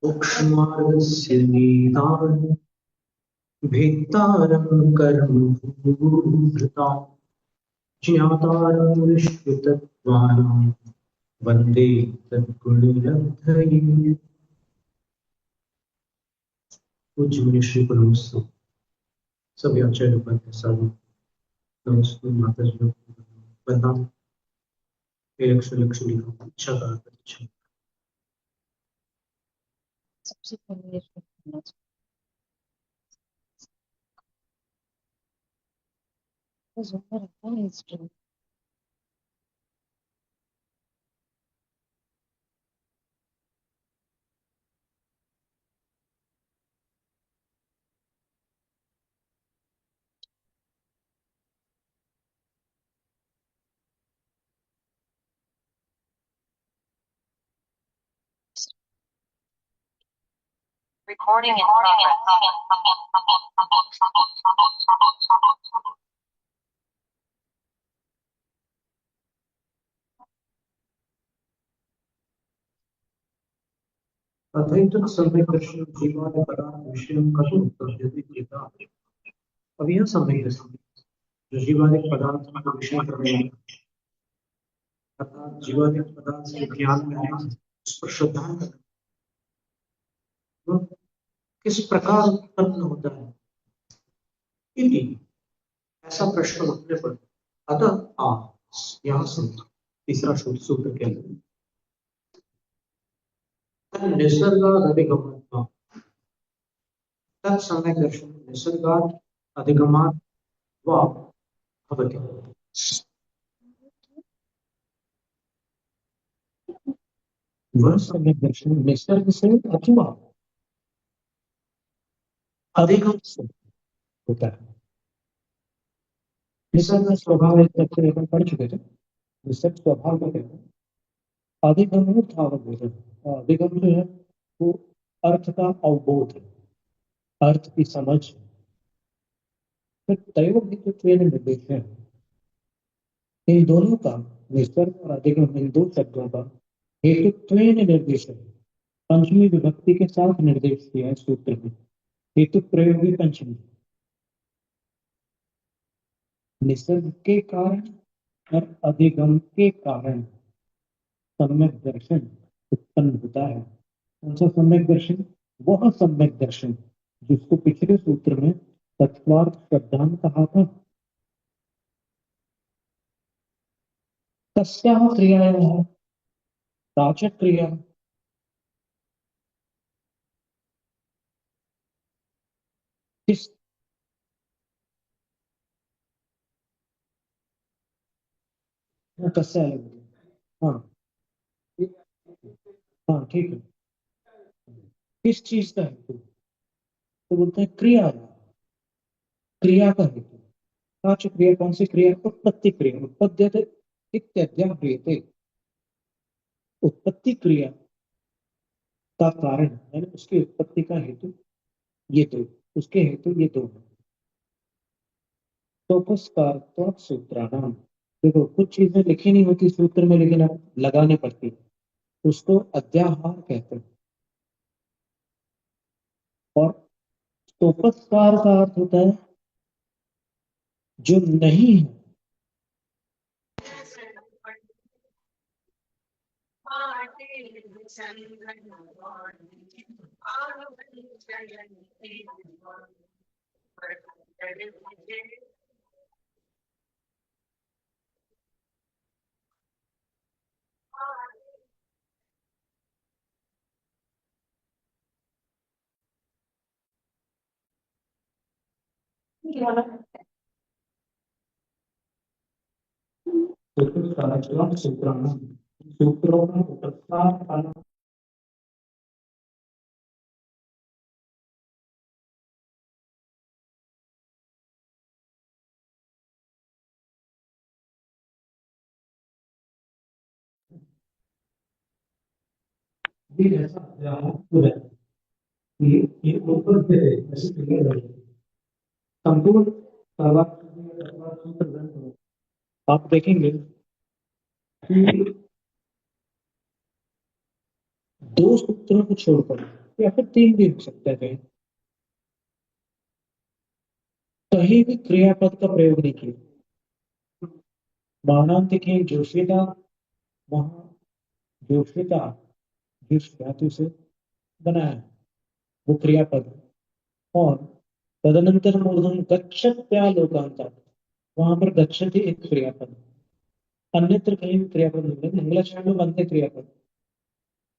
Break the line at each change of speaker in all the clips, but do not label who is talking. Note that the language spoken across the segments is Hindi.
मोक्षमार्गस्य निदानं भेत्तारं कर्मभूभृतां ज्ञातारं विश्वतत्त्वानां वन्दे तद्गुणलब्धये। पूज्य मुनि श्री परमहंस सभी आचार्य उपाध्याय साधु नमस्ते माता जी वंदना लक्ष्य लक्ष्य लिखो इच्छा का इच्छा।
सबसे पहले इसको करना चाहिए। तो ज़्यादा रहता है हिस्ट्री।
Recording in progress.
अद्वैत समय दर्शन जीवाद पदार्थ विषय कथम तद्यति चिता। अब यह समय जो जीवादिक पदार्थ का विषय कर रहे हैं अर्थात जीवादिक पदार्थ से ज्ञान में है उस पर श्रद्धा करना तो किस प्रकार उत्पन्न होता है इति ऐसा प्रश्न उठने पर अतः आ यहाँ से तीसरा सूत्र के अंदर निसर्गाद अधिगमन तत्समय दर्शन निसर्गाद अधिगमात् वा भवति। वह समय दर्शन निसर्ग से अथवा अधिगम से होता है। निसर्ग स्वभाव एक तथ्य लेकर पढ़ चुके थे। निसर्ग स्वभाव में कहते हैं अधिगम है अवबोधन। अधिगम जो है वो अर्थ का अवबोध है, अर्थ की समझ। फिर तयोभित्वेन निर्देश है। इन दोनों का निसर्ग और अधिगम इन दो शब्दों का हेतुत्वेन निर्देश है। पंचमी विभक्ति के साथ निर्देश किया है सूत्र में। हेतु प्रयोगी पंचमी निसर्ग के कारण और अधिगम के कारण सम्यक दर्शन उत्पन्न होता है। कौन सा सम्यक दर्शन? वह सम्यक दर्शन जिसको पिछले सूत्र में तत्वार्थ शब्दांत कहा था। तस्याः क्रियायाः वाचक क्रिया किस कस्या है? हाँ हाँ ठीक है। किस चीज का हेतु? तो बोलते हैं क्रिया, क्रिया का हेतु। वाचक क्रिया कौन सी क्रिया? उत्पत्ति क्रिया। उत्पद्यते इत्यध्याह्रियते। उत्पत्ति क्रिया का कारण यानी उसकी उत्पत्ति का हेतु ये दो, उसके हेतु ये दो है। तो सूत्राणाम देखो कुछ चीजें लिखी नहीं होती सूत्र में लेकिन अब लगाने पड़ती उसको अध्याहार कहते हैं। और तोपस्कार का अर्थ होता है जो नहीं है। सूत्रों का उपस्कार भी ऐसा ये ऊपर से ऐसे क्लियर है। संपूर्ण सूत्र ग्रंथ में आप देखेंगे कि दो सूत्रों को छोड़कर, या फिर तीन भी हो सकता है, कहीं भी क्रियापद का प्रयोग नहीं किया। बाणांत की जोशिता, वहां जोशिता जिस धातु से बनाया है, वो क्रियापद है। और तदनंतर मूर्धन गच्छत्या लोकांतर, वहां पर गच्छति एक क्रियापद है। अन्यत्र कहीं भी क्रियापद नहीं है, मंगलाचरण में बनते क्रियापद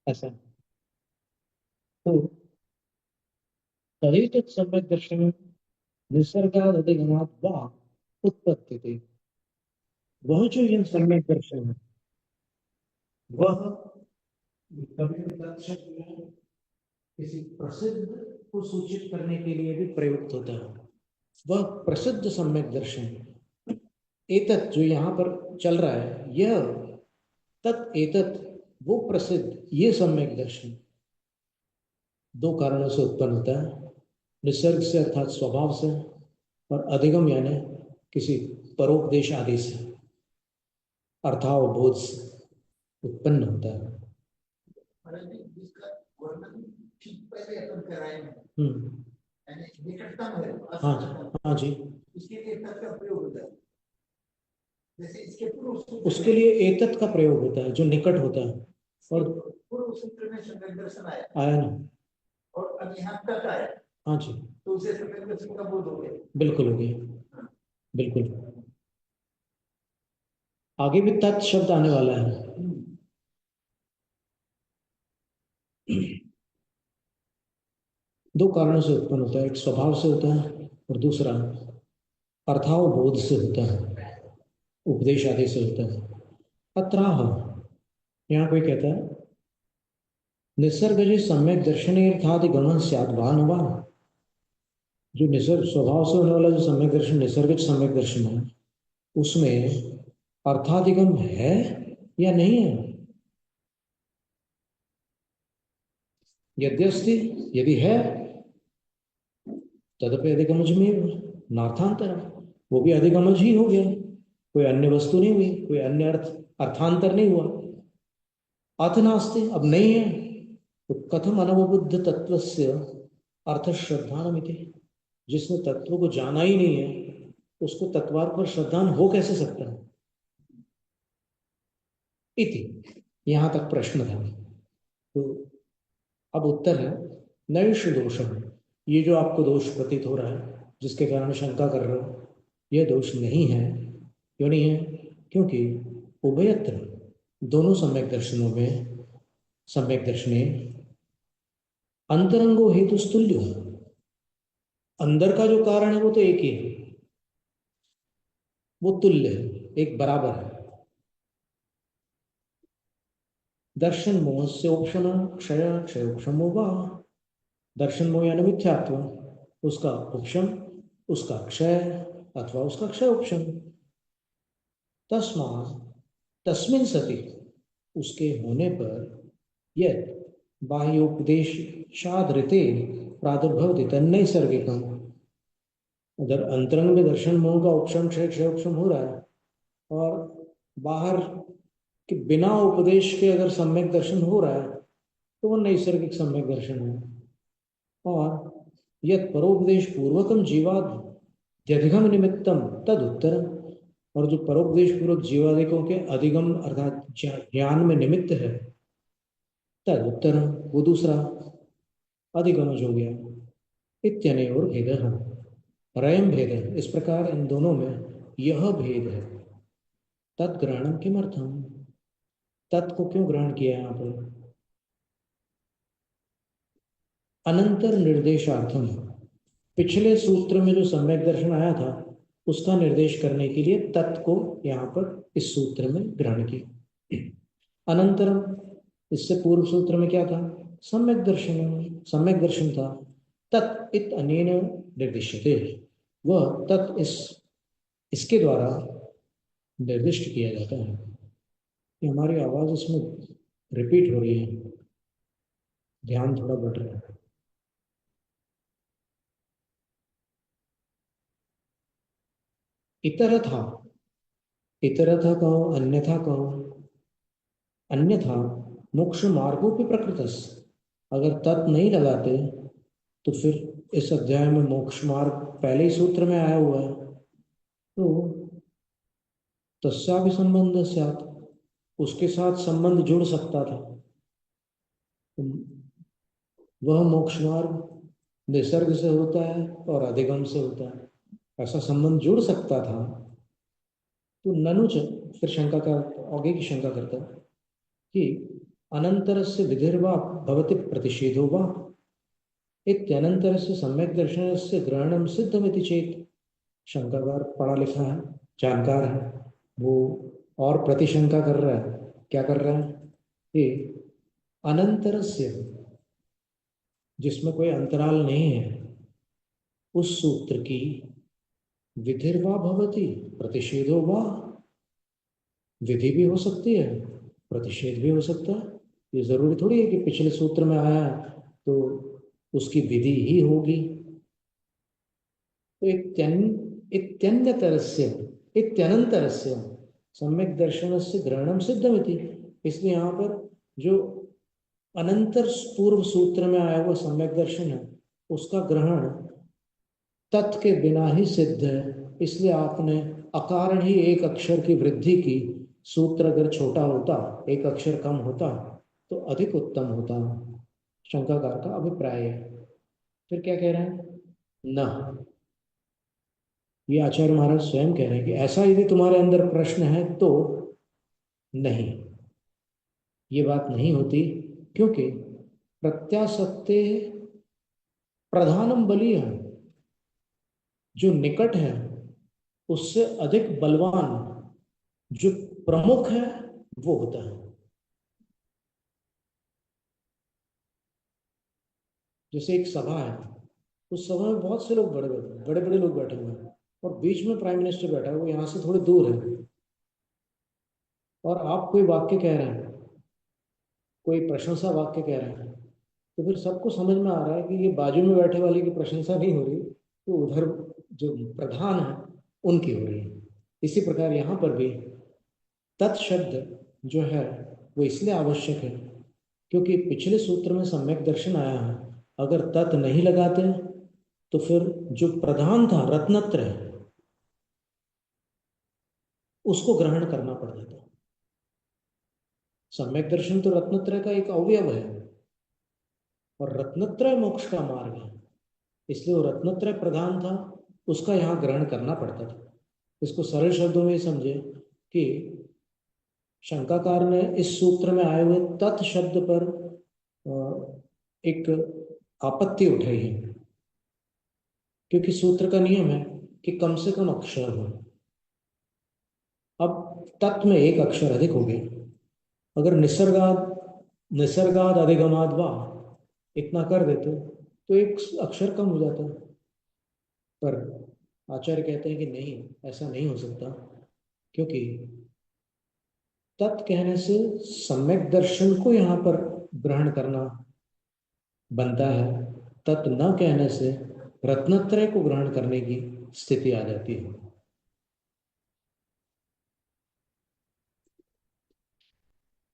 ऐसा है। तो तदेतत् सम्यक् दर्शन निसर्गादधिगमात् वा उत्पत्ति थी। वह जो यह सम्यक दर्शन है, वह कभी शब्द में किसी प्रसिद्ध को सूचित करने के लिए भी प्रयुक्त होता है। वह प्रसिद्ध सम्यक दर्शन, एतत् जो यहाँ पर चल रहा है, यह तत् एतत् वो प्रसिद्ध ये सम्यक दर्शन दो कारणों से उत्पन्न होता है। निसर्ग से अर्थात स्वभाव से, और अधिगम यानी किसी परोपदेश आदि से, अर्थावबोध से उत्पन्न होता है। जिसका वर्णन ठीक पहले अपन कराए हैं, यानी निकटता में, हाँ हाँ जी, इसके लिए एतत् का प्रयोग होता है। जैसे इसके पूर्व उसके लिए एतत् का प्रयोग होता है जो निकट होता है, और पूर्व सूत्र में सम्यक दर्शन आया ना, और अब यहाँ तक आया, हाँ जी, तो उसे सम्यक दर्शन का बोध हो गया, बिल्कुल हो गया, बिल्कुल। आगे भी तत् शब्द आने वाला है। दो कारणों से उत्पन्न होता है, एक स्वभाव से होता है और दूसरा अर्थावबोध से होता है, उपदेश आदि से होता है। अत्राह, यहाँ कोई कहता है निसर्ग जो सम्यक दर्शनार्थादि गमन स्यात् वा न वा, जो निसर्ग स्वभाव से होने वाला जो सम्यक दर्शन, निसर्ग सम्यक दर्शन है, उसमें अर्थाधिगम है या नहीं है। यद्यस्ति, यदि है, तदपि अधिगमज में नार्थांतर, वो भी अधिगमज ही हो गया, कोई अन्य वस्तु नहीं हुई, कोई अन्य अर्थांतर नहीं हुआ। अथ नास्ति, अब नहीं है, तो कथम अनवबुद्ध तत्व से अर्थ श्रद्धानमिति, जिसने तत्व को जाना ही नहीं है उसको तत्वार्थ पर श्रद्धान हो कैसे सकता है। इति, यहां तक प्रश्न था। तो अब उत्तर है नैष दोषम, ये जो आपको दोष प्रतीत हो रहा है, जिसके कारण शंका कर रहे हो, यह दोष नहीं है। क्यों नहीं है? क्योंकि उभयत्र, दोनों सम्यक दर्शनों में, सम्यक दर्शने अंतरंगो हेतु तुल्य, अंदर का जो कारण है वो तो एक ही है, वो तुल्य है, एक बराबर है। दर्शन मोह से उपशम क्षय, क्षय उपशमो वा, दर्शन मोह यानी मिथ्यात्व, उसका उपशम, उसका क्षय अथवा उसका क्षय उपशम। तस्मा तस्मिन् सति, उसके होने पर, यह बाह्योपदेशादृते प्रादुर्भवति तन्नैसर्गिकम्, उधर अंतरंग में दर्शन मोह का उपशम क्षय क्षय उपशम हो रहा है, और बाहर के बिना उपदेश के अगर सम्यक दर्शन हो रहा है तो वो नैसर्गिक सम्यक दर्शन है। और यद परोपदेश पूर्वकम जीवाद्यधिगम निमित्तम तद उत्तरम, और जो परोपदेश पूर्वक जीवादिकों के अधिगम अर्थात ज्ञान में निमित्त है, तद उत्तरम वो दूसरा अधिगमज हो गया। इत्यने और भेद है, रयम भेद है, इस प्रकार इन दोनों में यह भेद है। तत्ग्रहणम किमर्थम, तत् को क्यों ग्रहण किया यहाँ पर। अनंतर निर्देशार्थम, पिछले सूत्र में जो सम्यक दर्शन आया था उसका निर्देश करने के लिए तत् को यहाँ पर इस सूत्र में ग्रहण किया। अनंतरम, इससे पूर्व सूत्र में क्या था, सम्यक दर्शन, सम्यक दर्शन था। तत् इत अनेन निर्दिश्यते, वह तत् इसके द्वारा निर्दिष्ट किया जाता है। कि हमारी आवाज इसमें रिपीट हो रही है, ध्यान थोड़ा बढ़ रहा है। इतर था, इतर था कहो, अन्यथा कहो, अन्यथा मोक्ष मार्गों की प्रकृतस, अगर तत् नहीं लगाते तो फिर इस अध्याय में मोक्ष मार्ग पहले ही सूत्र में आया हुआ है, तो तस्या भी संबंध स्यात्, उसके साथ संबंध जुड़ सकता था। तो वह मोक्ष मार्ग निसर्ग से होता है और अधिगम से होता है, ऐसा संबंध जुड़ सकता था। तो ननुच, फिर शंका का आगे की शंका करता है कि अनंतरस्य विधिर्वा भवति प्रतिषेधो वा इत्यनंतरस्य सम्यक दर्शनस्य ग्रहणम सिद्धमिति चेत। शंकाकार पढ़ा लिखा है, जानकार है, वो और प्रतिशंका कर रहा है। क्या कर रहा है कि अनंतरस्य, जिसमें कोई अंतराल नहीं है, उस सूत्र की विधिर्वा भवति प्रतिषेधो वा, विधि भी हो सकती है, प्रतिषेध भी हो सकता है। ये जरूरी थोड़ी है कि पिछले सूत्र में आया है तो उसकी विधि ही होगी। तो इत्यन्यतरस्य इत्यनंतरस्य सम्यक दर्शनस्य ग्रहणम सिद्धमिति, इसलिए यहाँ पर जो अनंतर पूर्व सूत्र में आया हुआ सम्यक दर्शन है उसका ग्रहण तत् के बिना ही सिद्ध है। इसलिए आपने अकारण ही एक अक्षर की वृद्धि की, सूत्र अगर छोटा होता, एक अक्षर कम होता तो अधिक उत्तम होता, शंकाकार का अभिप्राय है। फिर क्या कह रहे हैं, न, ये आचार्य महाराज स्वयं कह रहे हैं कि ऐसा यदि तुम्हारे अंदर प्रश्न है तो नहीं, ये बात नहीं होती, क्योंकि प्रत्यासत्ते प्रधानम बली है, जो निकट है उससे अधिक बलवान जो प्रमुख है वो होता है। जैसे एक सभा है, उस सभा में बहुत से लोग बड़े बड़े लोग बैठे हुए हैं और बीच में प्राइम मिनिस्टर बैठा है, वो यहाँ से थोड़े दूर है, और आप कोई वाक्य कह रहे हैं, कोई प्रशंसा वाक्य कह रहे हैं, तो फिर सबको समझ में आ रहा है कि ये बाजू में बैठे वाले की प्रशंसा नहीं हो रही, तो उधर जो प्रधान है उनकी हो रही है। इसी प्रकार यहाँ पर भी तत्शब्द जो है वो इसलिए आवश्यक है क्योंकि पिछले सूत्र में सम्यक दर्शन आया है, अगर तत् नहीं लगाते तो फिर जो प्रधान था रत्नत्रय उसको ग्रहण करना पड़ जाता। सम्यक दर्शन तो रत्नत्रय का एक अवयव है और रत्नत्रय मोक्ष का मार्ग है, इसलिए वो रत्नत्रय प्रधान था, उसका यहाँ ग्रहण करना पड़ता था। इसको सरल शब्दों में समझे कि शंकाकार ने इस सूत्र में आए हुए तत् शब्द पर एक आपत्ति उठाई है, क्योंकि सूत्र का नियम है कि कम से कम अक्षर हो। अब तत् में एक अक्षर अधिक हो गई, अगर निसर्गाद अधिगमाद वा इतना कर देते तो एक अक्षर कम हो जाता, पर आचार्य कहते हैं कि नहीं, ऐसा नहीं हो सकता, क्योंकि तत् कहने से सम्यक दर्शन को यहाँ पर ग्रहण करना बनता है, तत् न कहने से रत्नत्रय को ग्रहण करने की स्थिति आ जाती है।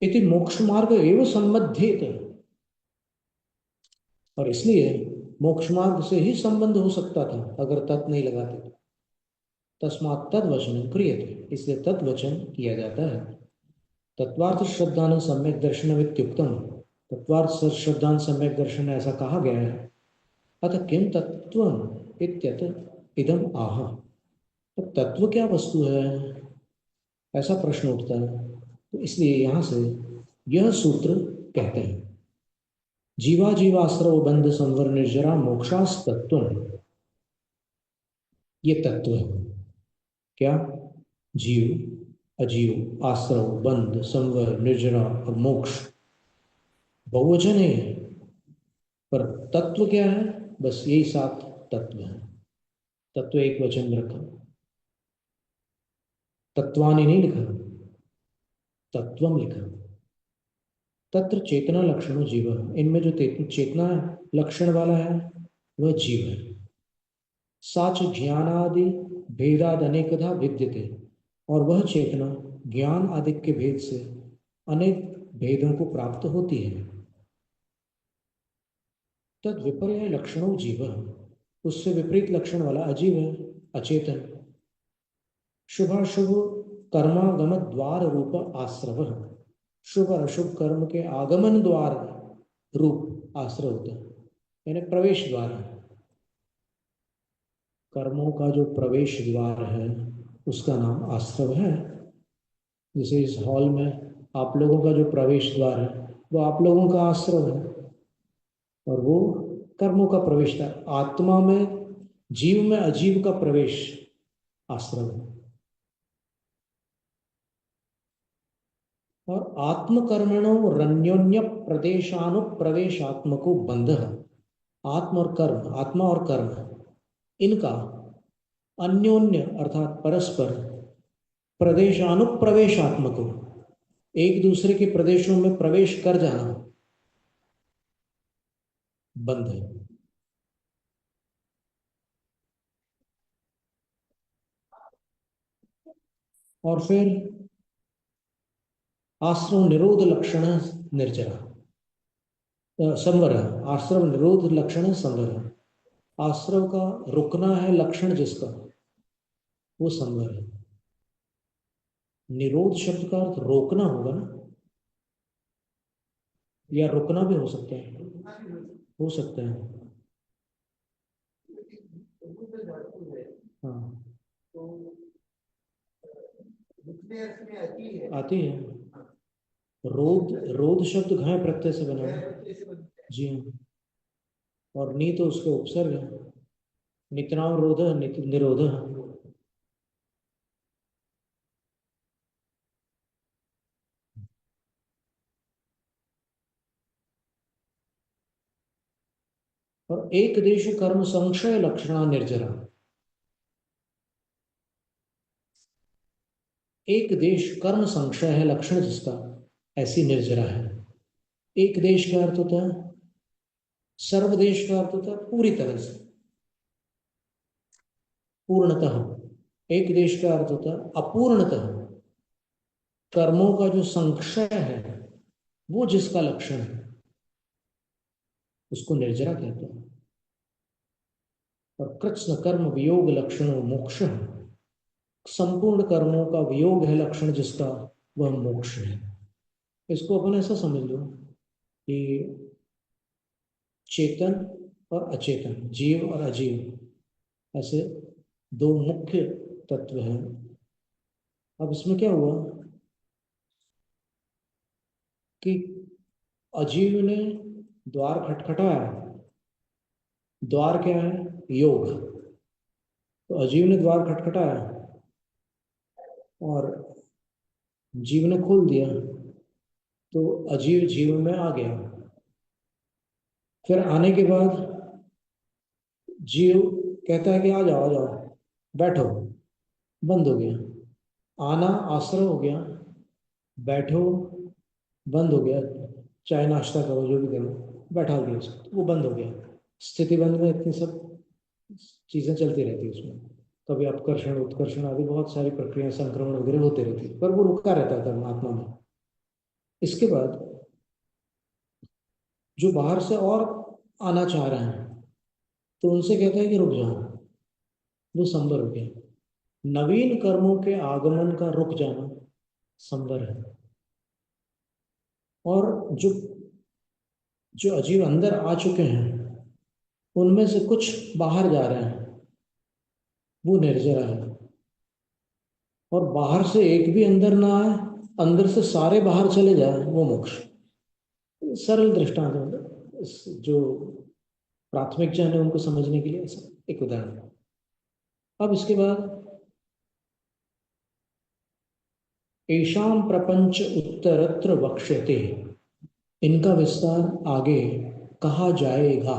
इति मोक्ष मार्ग एवं संबद्धित, और इसलिए मोक्ष मार्ग से ही संबंध हो सकता था अगर तत् नहीं लगाते तो। तस्मात् तद्वचन क्रियते, इसलिए तद्वचन किया जाता है। तत्वार्थ श्रद्धान सम्यक दर्शन इत्युक्तम, तत्वार्थ श्रद्धान सम्यक दर्शन ऐसा कहा गया है। अतः किम तत्व इत्यत इदम आह, तो तत्व क्या वस्तु है, ऐसा प्रश्न उठता है। तो इसलिए यहां से यह सूत्र कहते हैं जीवा जीवाश्रव बंध संवर निर्जरा मोक्षास तत्व, ये तत्व है क्या, जीव अजीव आश्रव बंध संवर निर्जरा और मोक्ष बहुवचन है, पर तत्व क्या है, बस यही 7 तत्व है। तत्व एक वचन में रखा, तत्वानि नहीं लिखा, तत्वम लिखा। तत्र चेतना लक्षणों जीव, इनमें जो चेतना लक्षण वाला है वह जीव है। साच ज्ञानादि भेदाद अनेकधा विद्यते, और वह चेतना ज्ञान आदि के भेद से अनेक भेदों को प्राप्त होती है। तद विपर्य लक्षणों जीव, उससे विपरीत लक्षण वाला अजीव है, अचेतन। शुभाशुभ कर्मागम द्वार रूप आश्रव, शुभ और अशुभ कर्म के आगमन द्वार रूप आश्रय होता है, यानी प्रवेश द्वार है। कर्मों का जो प्रवेश द्वार है उसका नाम आश्रव है। जैसे इस हॉल में आप लोगों का जो प्रवेश द्वार है वो आप लोगों का आश्रव है, और वो कर्मों का प्रवेश द्वार। आत्मा में, जीव में अजीव का प्रवेश आश्रव है। और आत्मकर्मणो रन्योन्य प्रदेशानुप्रवेशात्मको बंध, आत्म और कर्म, आत्मा और कर्म, इनका अन्योन्य अर्थात परस्पर प्रदेशानुप्रवेशात्मको, एक दूसरे के प्रदेशों में प्रवेश कर जाना बंध है। और फिर आश्रव निरोध लक्षण निर्जरा संवर, आश्रव निरोध लक्षण संवर, आश्रव का रुकना है लक्षण जिसका, वो संवर है। निरोध शब्द का अर्थ रोकना होगा ना, या रुकना भी हो सकता है, हो सकता है। हाँ, आती है। रोध, रोध शब्द घाय प्रत्यय से बना है। जी हाँ, और नी तो उसके उपसर्ग है। नितनाव रोध निरोध। और एक देश कर्म संशय लक्षणा निर्जरा, एक देश कर्म संशय है लक्षण जिसका, ऐसी निर्जरा है। एक देश का अर्थ होता है, सर्वदेश का अर्थ होता है पूरी तरह से, पूर्णतः। एक देश का अर्थ होता है अपूर्णतः। कर्मों का जो संशय है वो जिसका लक्षण है उसको निर्जरा कहते हैं। और कृत्स्न कर्म वियोग लक्षणों मोक्ष, संपूर्ण कर्मों का वियोग है लक्षण जिसका, वह मोक्ष है। इसको अपन ऐसा समझ लो कि चेतन और अचेतन, जीव और अजीव, ऐसे दो मुख्य तत्व हैं। अब इसमें क्या हुआ कि अजीव ने द्वार खटखटाया। द्वार क्या है? योग। तो अजीव ने द्वार खटखटाया और जीव ने खोल दिया, तो अजीव जीव में आ गया। फिर आने के बाद जीव कहता है कि आ जाओ आ जाओ, बैठो, बंद हो गया। आना आश्रय हो गया, बैठो बंद हो गया। चाय नाश्ता करो, जो भी करो, बैठा दिया उसको, तो वो बंद हो गया। स्थिति बंद में इतनी सब चीजें चलती रहती है उसमें, कभी अपकर्षण उत्कर्षण आदि बहुत सारी प्रक्रिया, संक्रमण वगैरह होते रहती है, पर वो रुका रहता है परमात्मा में। इसके बाद जो बाहर से और आना चाह रहे हैं तो उनसे कहता है कि रुक जाओ, वो संबर हो गया। नवीन कर्मों के आगमन का रुक जाना संबर है। और जो जो अजीव अंदर आ चुके हैं उनमें से कुछ बाहर जा रहे हैं, वो निर्जरा है। और बाहर से एक भी अंदर ना आए, अंदर से सारे बाहर चले जाए, वो मोक्ष। सरल दृष्टांत है, जो प्राथमिक जन है उनको समझने के लिए ऐसा एक उदाहरण। अब इसके बाद एशाम प्रपंच उत्तरत्र वक्ष्यते, इनका विस्तार आगे कहा जाएगा।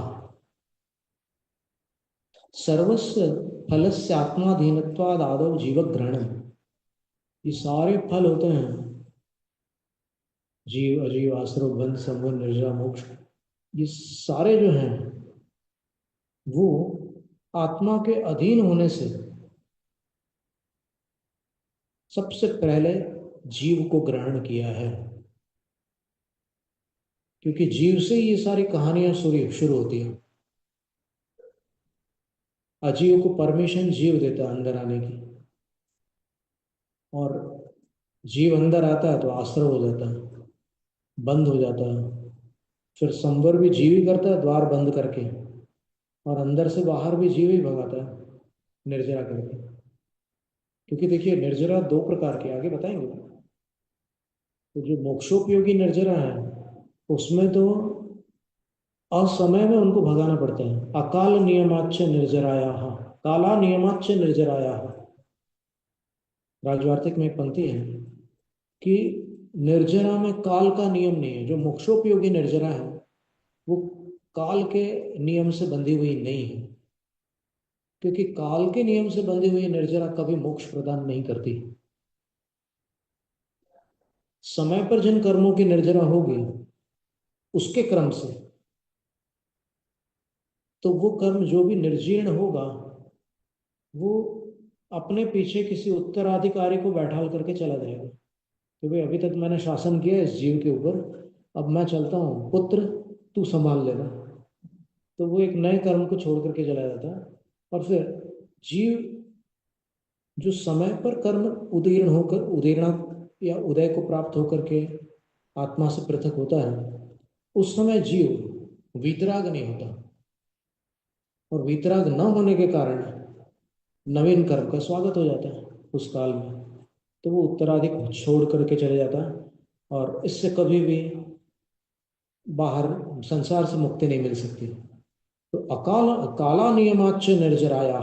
सर्वस्व फलस्य आत्माधीनत्वाद आदौ जीवग्रहणम, ये सारे फल होते हैं, जीव अजीव आश्रव बंध संबंध निर्जरा मोक्ष, ये सारे जो हैं वो आत्मा के अधीन होने से सबसे पहले जीव को ग्रहण किया है। क्योंकि जीव से ये सारी कहानियां शुरू होती हैं। अजीव को परमिशन जीव देता है अंदर आने की, और जीव अंदर आता है तो आश्रय हो जाता है, बंद हो जाता है। फिर संवर भी जीव ही करता है द्वार बंद करके, और अंदर से बाहर भी जीव ही भगाता है निर्जरा करके। क्योंकि देखिए निर्जरा दो प्रकार के आगे बताएंगे। तो जो मोक्षोपयोगी निर्जरा है उसमें तो असमय में उनको भगाना पड़ता है। अकाल नियमाच्च निर्जराया, काला नियमाच्च निर्जराया। राजवार्तिक में एक पंक्ति है कि निर्जरा में काल का नियम नहीं है। जो मोक्षोपयोगी निर्जरा है वो काल के नियम से बंधी हुई नहीं है, क्योंकि काल के नियम से बंधी हुई निर्जरा कभी मोक्ष प्रदान नहीं करती। समय पर जिन कर्मों की निर्जरा होगी उसके क्रम से, तो वो कर्म जो भी निर्जीर्ण होगा वो अपने पीछे किसी उत्तराधिकारी को बैठाल करके चला जाएगा कि भाई अभी तक मैंने शासन किया इस जीव के ऊपर, अब मैं चलता हूँ, पुत्र तू संभाल लेना। तो वो एक नए कर्म को छोड़ करके चला जाता है। और फिर जीव जो समय पर कर्म उदीर्ण या उदय को प्राप्त होकर के आत्मा से पृथक होता है, उस समय जीव वीतराग नहीं होता, और वीतराग न होने के कारण नवीन कर्म का स्वागत हो जाता है उस काल में। तो वो उत्तराधिक छोड़ करके चले जाता है, और इससे कभी भी बाहर संसार से मुक्ति नहीं मिल सकती। तो अकाल काला नियमाच्च निर्जराया,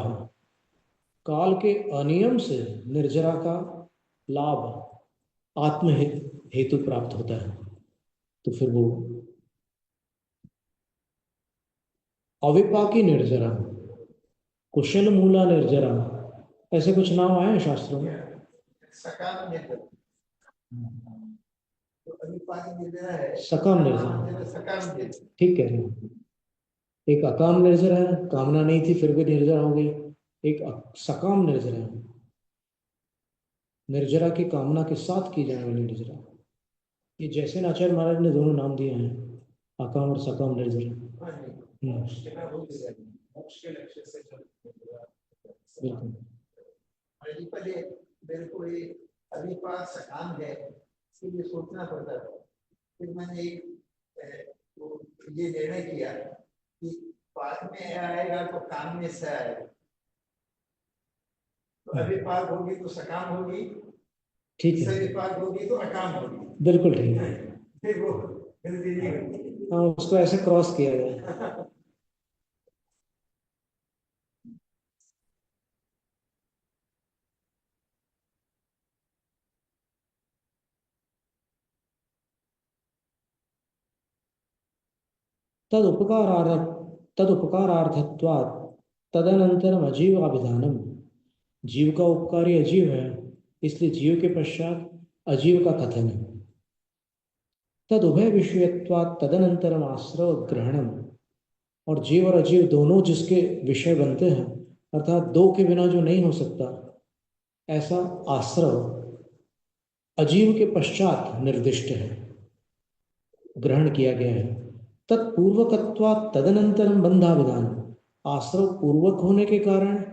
काल के अनियम से निर्जरा का लाभ हेतु प्राप्त होता है। तो फिर वो अविपाकी निर्जरा, कुशल मूला निर्जरा, ऐसे कुछ नाम आए हैं शास्त्रों में।
सकाम निर्जरा, तो अविपाकी निर्जरा है,
सकाम निर्जरा,
सकाम निर्जरा,
ठीक कह रहे हैं। एक अकाम निर्जरा है, कामना नहीं थी फिर भी निर्जरा हो गई। एक सकाम निर्जरा है, निर्जरा की कामना के साथ की जाने वाली निर्जरा। ये जैसे आचार्य महाराज ने दोनों नाम दिए हैं, अकाम और सकाम निर्जरा।
मोक्ष के लक्ष्य से
बिल्कुल।
पहले मेरे को ये अविपाक सकाम है इसके लिए सोचना पड़ता था। फिर मैंने ये निर्णय किया कि पाक में आएगा तो काम में से आएगा, तो अविपाक होगी तो सकाम होगी,
ठीक है,
सविपाक होगी तो अकाम होगी।
बिल्कुल ठीक है।
फिर वो गलती नहीं होगी।
हाँ, उसको ऐसे क्रॉस किया गया। तदुपकारार्थत्वात् तदनंतरम अजीवाभिधानम, जीव का उपकारी अजीव है इसलिए जीव के पश्चात अजीव का कथन है। तद उभय विषयत्वात् तदनंतरम आश्रव ग्रहणम, और जीव और अजीव दोनों जिसके विषय बनते हैं, अर्थात दो के बिना जो नहीं हो सकता, ऐसा आश्रव अजीव के पश्चात निर्दिष्ट है, ग्रहण किया गया है। तत्पूर्वकत्वात् तदनंतरम बंधाविधान, आश्रव पूर्वक होने के कारण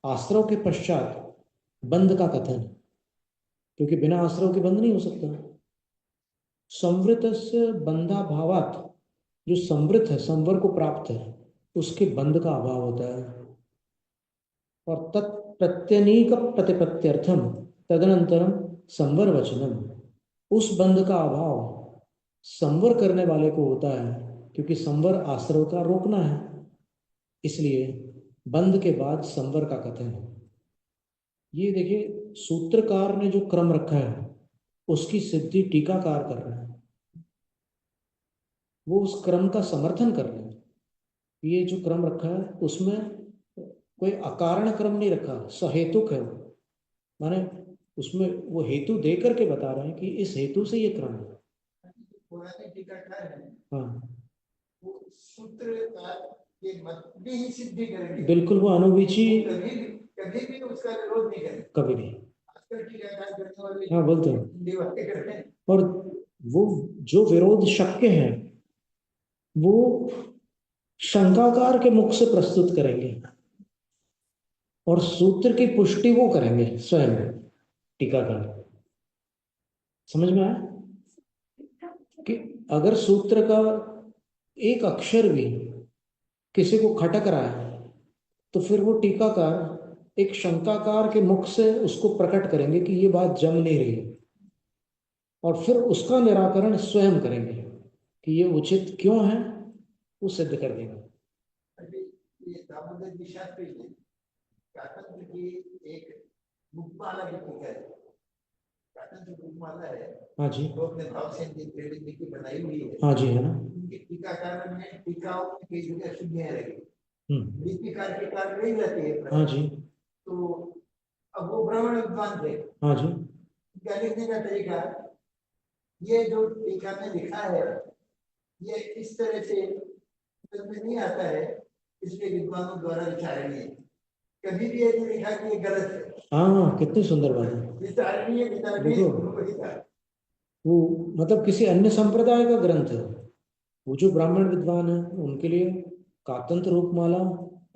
आश्रव के पश्चात बंध का कथन, क्योंकि बिना आश्रव के बंध नहीं हो सकता। संवृतस्य बंधाभावात्, जो संवृत है, संवर को प्राप्त है, उसके बंध का अभाव होता है। और तत्प्रत्यनीक प्रतिपत्त्यर्थम तदनंतरम संवर वचनम, उस बंध का अभाव संवर करने वाले को होता है, क्योंकि संवर आश्रव का रोकना है, इसलिए बंध के बाद संवर का कथन है। ये देखिए सूत्रकार ने जो क्रम रखा है उसकी सिद्धि टीकाकार कर रहे हैं, वो उस क्रम का समर्थन कर रहे हैं। ये जो क्रम रखा है उसमें कोई अकारण क्रम नहीं रखा, सहेतुक है वो, माने उसमें वो हेतु दे करके बता रहे हैं कि इस हेतु से ये क्रम है।
पुराने टीकाकार है,
हाँ,
वो सूत्रकार के मत भी ही सिद्धि करेंगे।
बिल्कुल, वो अनुविची
कभी भी उसका विरोध नहीं करेंगे, कभी नहीं। आजकल टीकाकार करने वाले,
हाँ बोलते हैं,
हिंदी वाले करते हैं।
और वो जो विरोध शक्य है वो शंकाकार के मुख से प्रस्तुत करेंगे और सूत्र की पुष्टि वो करेंगे स्वयं, टीकाकार। समझ में आया कि अगर सूत्र का एक अक्षर भी किसी को खटक रहा है तो फिर वो टीकाकार एक शंकाकार के मुख से उसको प्रकट करेंगे कि ये बात जम नहीं रही, और फिर उसका निराकरण स्वयं करेंगे कि ये उचित क्यों है, वो सिद्ध कर देंगे।
अभी ये दामोदर जी शास्त्री ने कातंत्र की एक मुखमाला की टीका है। कातंत्र मुखमाला है,
हाँ जी,
तो अपने भावसेन जी प्रेरित जी की बनाई हुई है।
हाँ जी, है ना।
उनकी टीकाकार में टीकाओं में कई जगह शुद्धियां रही,
हम्म,
के कारण नहीं रहती है।
हाँ जी,
तो अब वो ब्राह्मण विद्वान थे,
हाँ जी,
क्या लिखने का तरीका, ये जो टीका में लिखा है ये इस तरह से समझ में नहीं आता है, इसलिए विद्वानों द्वारा विचारणीय है। कभी भी ये नहीं लिखा कि ये गलत है।
हाँ, कितनी सुंदर बात है।
विचारणीय
देखो, वो मतलब किसी अन्य संप्रदाय का ग्रंथ है, वो जो ब्राह्मण विद्वान है उनके लिए कातंत्र रूपमाला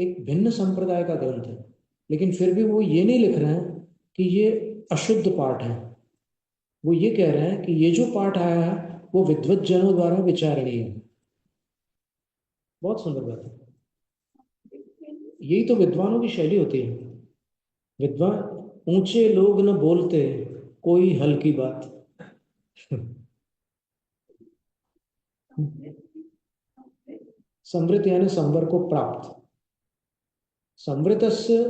एक भिन्न संप्रदाय का ग्रंथ है, लेकिन फिर भी वो ये नहीं लिख रहे हैं कि ये अशुद्ध पाठ है। वो ये कह रहे हैं कि ये जो पाठ आया है वो विद्वत जनों द्वारा विचारणीय है। बहुत सुंदर बात है। यही तो विद्वानों की शैली होती है। विद्वान ऊंचे लोग न बोलते कोई हल्की बात। संवृत यानी संवर को प्राप्त, संवृतस्य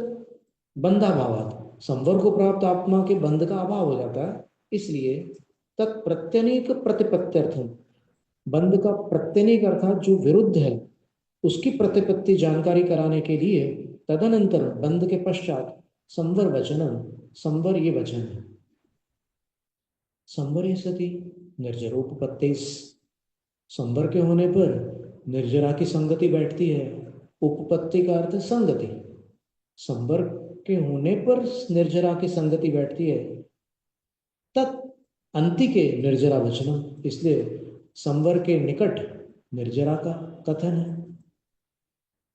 बंधाभावात्, संवर को प्राप्त आत्मा के बंध का अभाव हो जाता है, इसलिए तत्प्रत्यनीक प्रतिपत्त्यर्थम, बंध का प्रत्यनीक अर्थात जो विरुद्ध है उसकी प्रतिपत्ति जानकारी कराने के लिए तदनंतर बंध के पश्चात संवर वचनम, संवर ये वचन है। संवर सती निर्जरोपपत्ति, संवर के होने पर निर्जरा की संगति बैठती है। उपपत्ति का अर्थ संगति, संवर के होने पर निर्जरा की संगति बैठती है। तत् अंतिके निर्जरा वचनम, इसलिए संवर के निकट निर्जरा का कथन है।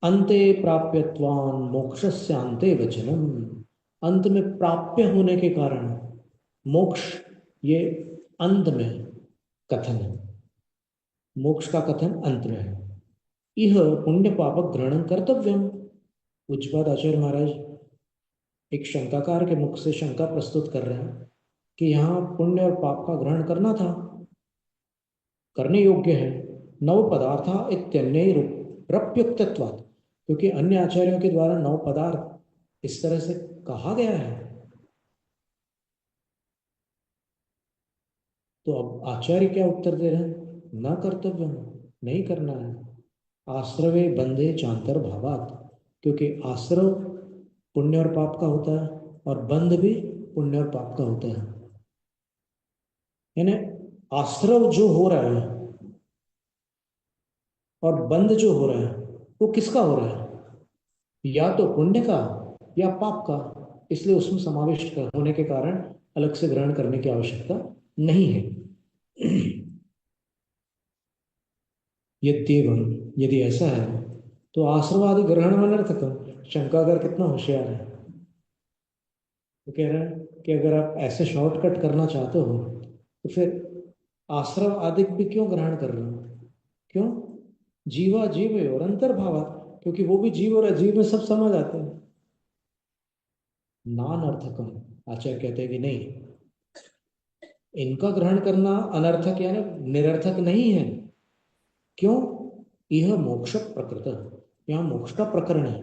अंते प्राप्यत्वान मोक्षस्य अंते वचनम, अंत में प्राप्य होने के कारण मोक्ष ये अंत में कथन है, मोक्ष का कथन अंत में है। यह पुण्य पापक ग्रहण कर्तव्यम, पूज्यपाद आचार्य महाराज एक शंकाकार के मुख से शंका प्रस्तुत कर रहे हैं कि यहाँ पुण्य और पाप का ग्रहण करना था, करने योग्य है। नव पदार्थ इत्यन्य रप्युक्तत्वात्, क्योंकि अन्य आचार्यों के द्वारा नव पदार्थ इस तरह से कहा गया है। तो अब आचार्य क्या उत्तर दे रहे हैं? न कर्तव्य, नहीं करना है। आश्रवे बंधे चांतर भावात, क्योंकि आश्रव पुण्य और पाप का होता है और बंध भी पुण्य और पाप का होता है। यानी आश्रव जो हो रहा है और बंध जो हो रहा है वो किसका हो रहा है? या तो पुण्य का या पाप का, इसलिए उसमें समाविष्ट होने के कारण अलग से ग्रहण करने की आवश्यकता नहीं है। यद्येवं, यदि ऐसा है तो आश्रवादि ग्रहण अनर्थकम, शंकाकार कितना होशियार है। तो कह रहा है कि अगर आप ऐसे शॉर्टकट करना चाहते हो तो फिर आश्रव आदि भी क्यों ग्रहण कर रहे हो? क्यों? जीवा जीव और अंतर्भावा, क्योंकि वो भी जीव और अजीव में सब समझ आते हैं। नानर्थकम, आचार्य कहते हैं कि नहीं, इनका ग्रहण करना अनर्थक यानी निरर्थक नहीं है। क्यों? यह मोक्ष प्रकृत, यहाँ मोक्ष का प्रकरण है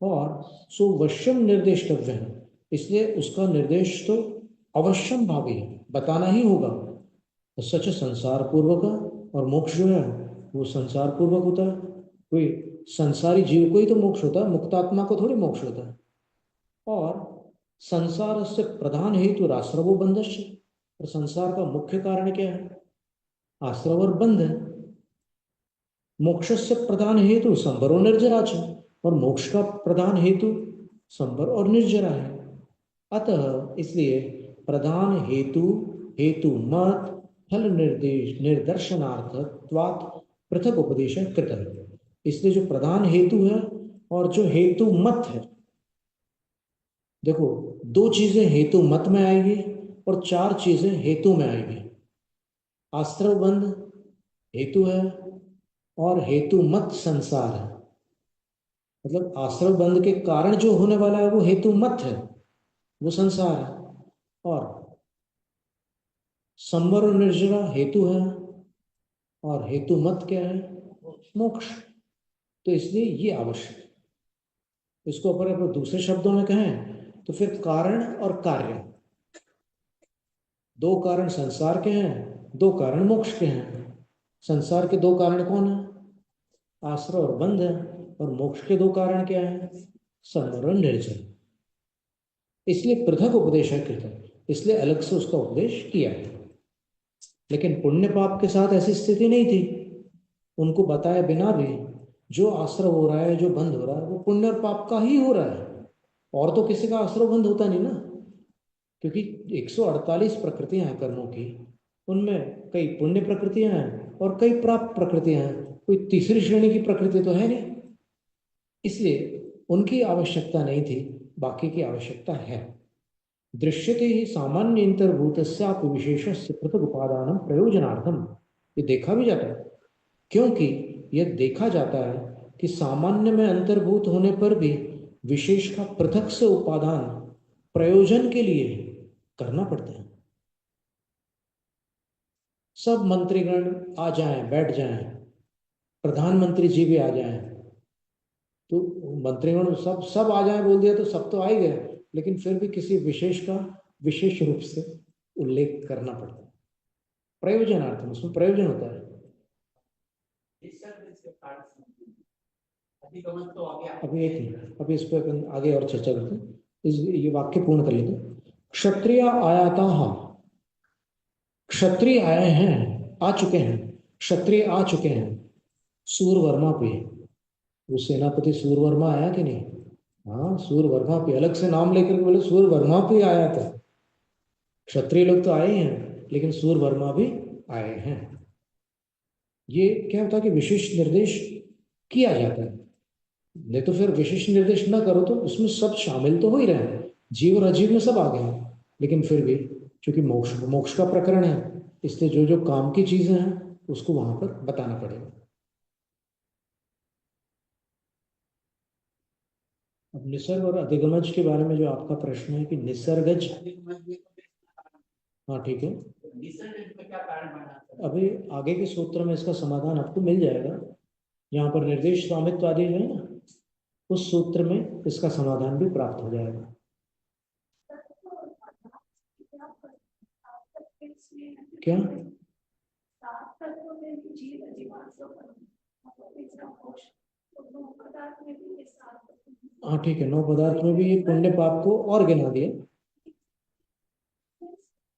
और सुवश्यम निर्देष्टव्य है, इसलिए उसका निर्देश तो अवश्यम भावी है, बताना ही होगा। तो सच संसार पूर्वक, और मोक्ष जो है वो संसार पूर्वक होता है। कोई संसारी जीव को ही तो मोक्ष होता है, मुक्तात्मा को थोड़ी मोक्ष होता है। और संसार से प्रधान हेतु आश्रवो बंधस्य, और संसार का मुख्य कारण क्या है? आश्रव और बंध है। मोक्ष से प्रधान हेतु संवर और निर्जरा, और मोक्ष का प्रधान हेतु संवर और निर्जरा है। अतः इसलिए प्रधान हेतु हेतु मत फल निर्देश निर्दर्शनार्थत्वात् पृथक उपदेश कृत। इसलिए जो प्रधान हेतु है और जो हेतु मत है, देखो 2 चीजें हेतु मत में आएगी और 4 चीजें हेतु में आएगी। आश्रव बंध हेतु है और हेतु मत संसार है। मतलब आश्रव बंध के कारण जो होने वाला है वो हेतु मत है, वो संसार है। और संवर और निर्जरा हेतु है और हेतु मत क्या है? मोक्ष। तो इसलिए ये आवश्यक है। इसको अगर दूसरे शब्दों में कहें तो फिर कारण और कार्य, 2 कारण संसार के हैं, 2 कारण मोक्ष के हैं। संसार के 2 कारण कौन है? आश्रय और बंध है। और मोक्ष के 2 कारण क्या है? संवर और निर्जर। इसलिए पृथक उपदेश कृत, इसलिए अलग से उसका उपदेश किया है। लेकिन पुण्य पाप के साथ ऐसी स्थिति नहीं थी। उनको बताए बिना भी जो आश्रय हो रहा है, जो बंध हो रहा है, वो पुण्य और पाप का ही हो रहा है। और तो किसी का आश्रय बंध होता नहीं ना, क्योंकि 148 प्रकृतियां हैं कर्मों की, उनमें कई पुण्य प्रकृतियां हैं और कई प्राप्त प्रकृतियां हैं। कोई तीसरी श्रेणी की प्रकृति तो है नहीं, इसलिए उनकी आवश्यकता नहीं थी, बाकी की आवश्यकता है। दृश्यते ही सामान्य अंतर्भूतस्यापि विशेषस्य पृथक उपादानम प्रयोजनार्थम, ये देखा भी जाता है। क्योंकि यह देखा जाता है कि सामान्य में अंतर्भूत होने पर भी विशेष का पृथक से उपादान प्रयोजन के लिए करना पड़ता है। सब मंत्रीगण आ जाएं, बैठ जाएं, प्रधानमंत्री जी भी आ जाएं, तो मंत्रीगण सब सब आ जाएं बोल दिया तो सब तो आ ही गए, लेकिन फिर भी किसी विशेष का विशेष रूप से उल्लेख करना पड़ता है। प्रयोजनार्थम, उसमें प्रयोजन होता है। अभी एक मिनट, अभी इस पर आगे और चर्चा करते हैं। ये वाक्य पूर्ण कर लेते हैं। क्षत्रिय आयाता, क्षत्रिय आए हैं, आ चुके हैं, क्षत्रिय आ चुके हैं सूरवर्मा पे। वो सेनापति सूरवर्मा आया कि नहीं? हाँ, सूरवर्मा पे अलग से नाम लेकर के बोले सूरवर्मा पे आया था। क्षत्रिय लोग तो आए हैं, लेकिन सूरवर्मा भी आए हैं। ये क्या होता है कि विशिष्ट निर्देश किया जाता है। नहीं तो फिर विशिष्ट निर्देश ना करो तो उसमें सब शामिल तो हो ही रहे हैं, जीव और अजीव में सब आ गए हैं। लेकिन फिर भी चूंकि मोक्ष मोक्ष का प्रकरण है, इसलिए जो जो काम की चीजें हैं उसको वहां पर बताना पड़ेगा। अब निसर्ग और अधिगमज के बारे में जो आपका प्रश्न है कि निसर्गज, हाँ ठीक है, अभी आगे के सूत्र में इसका समाधान आपको मिल जाएगा। यहाँ पर निर्देश स्वामित्व आदि है ना, उस सूत्र में इसका समाधान भी प्राप्त हो जाएगा। क्या? हाँ ठीक है, 9 पदार्थ में भी पुण्य पाप को और गिना दिया।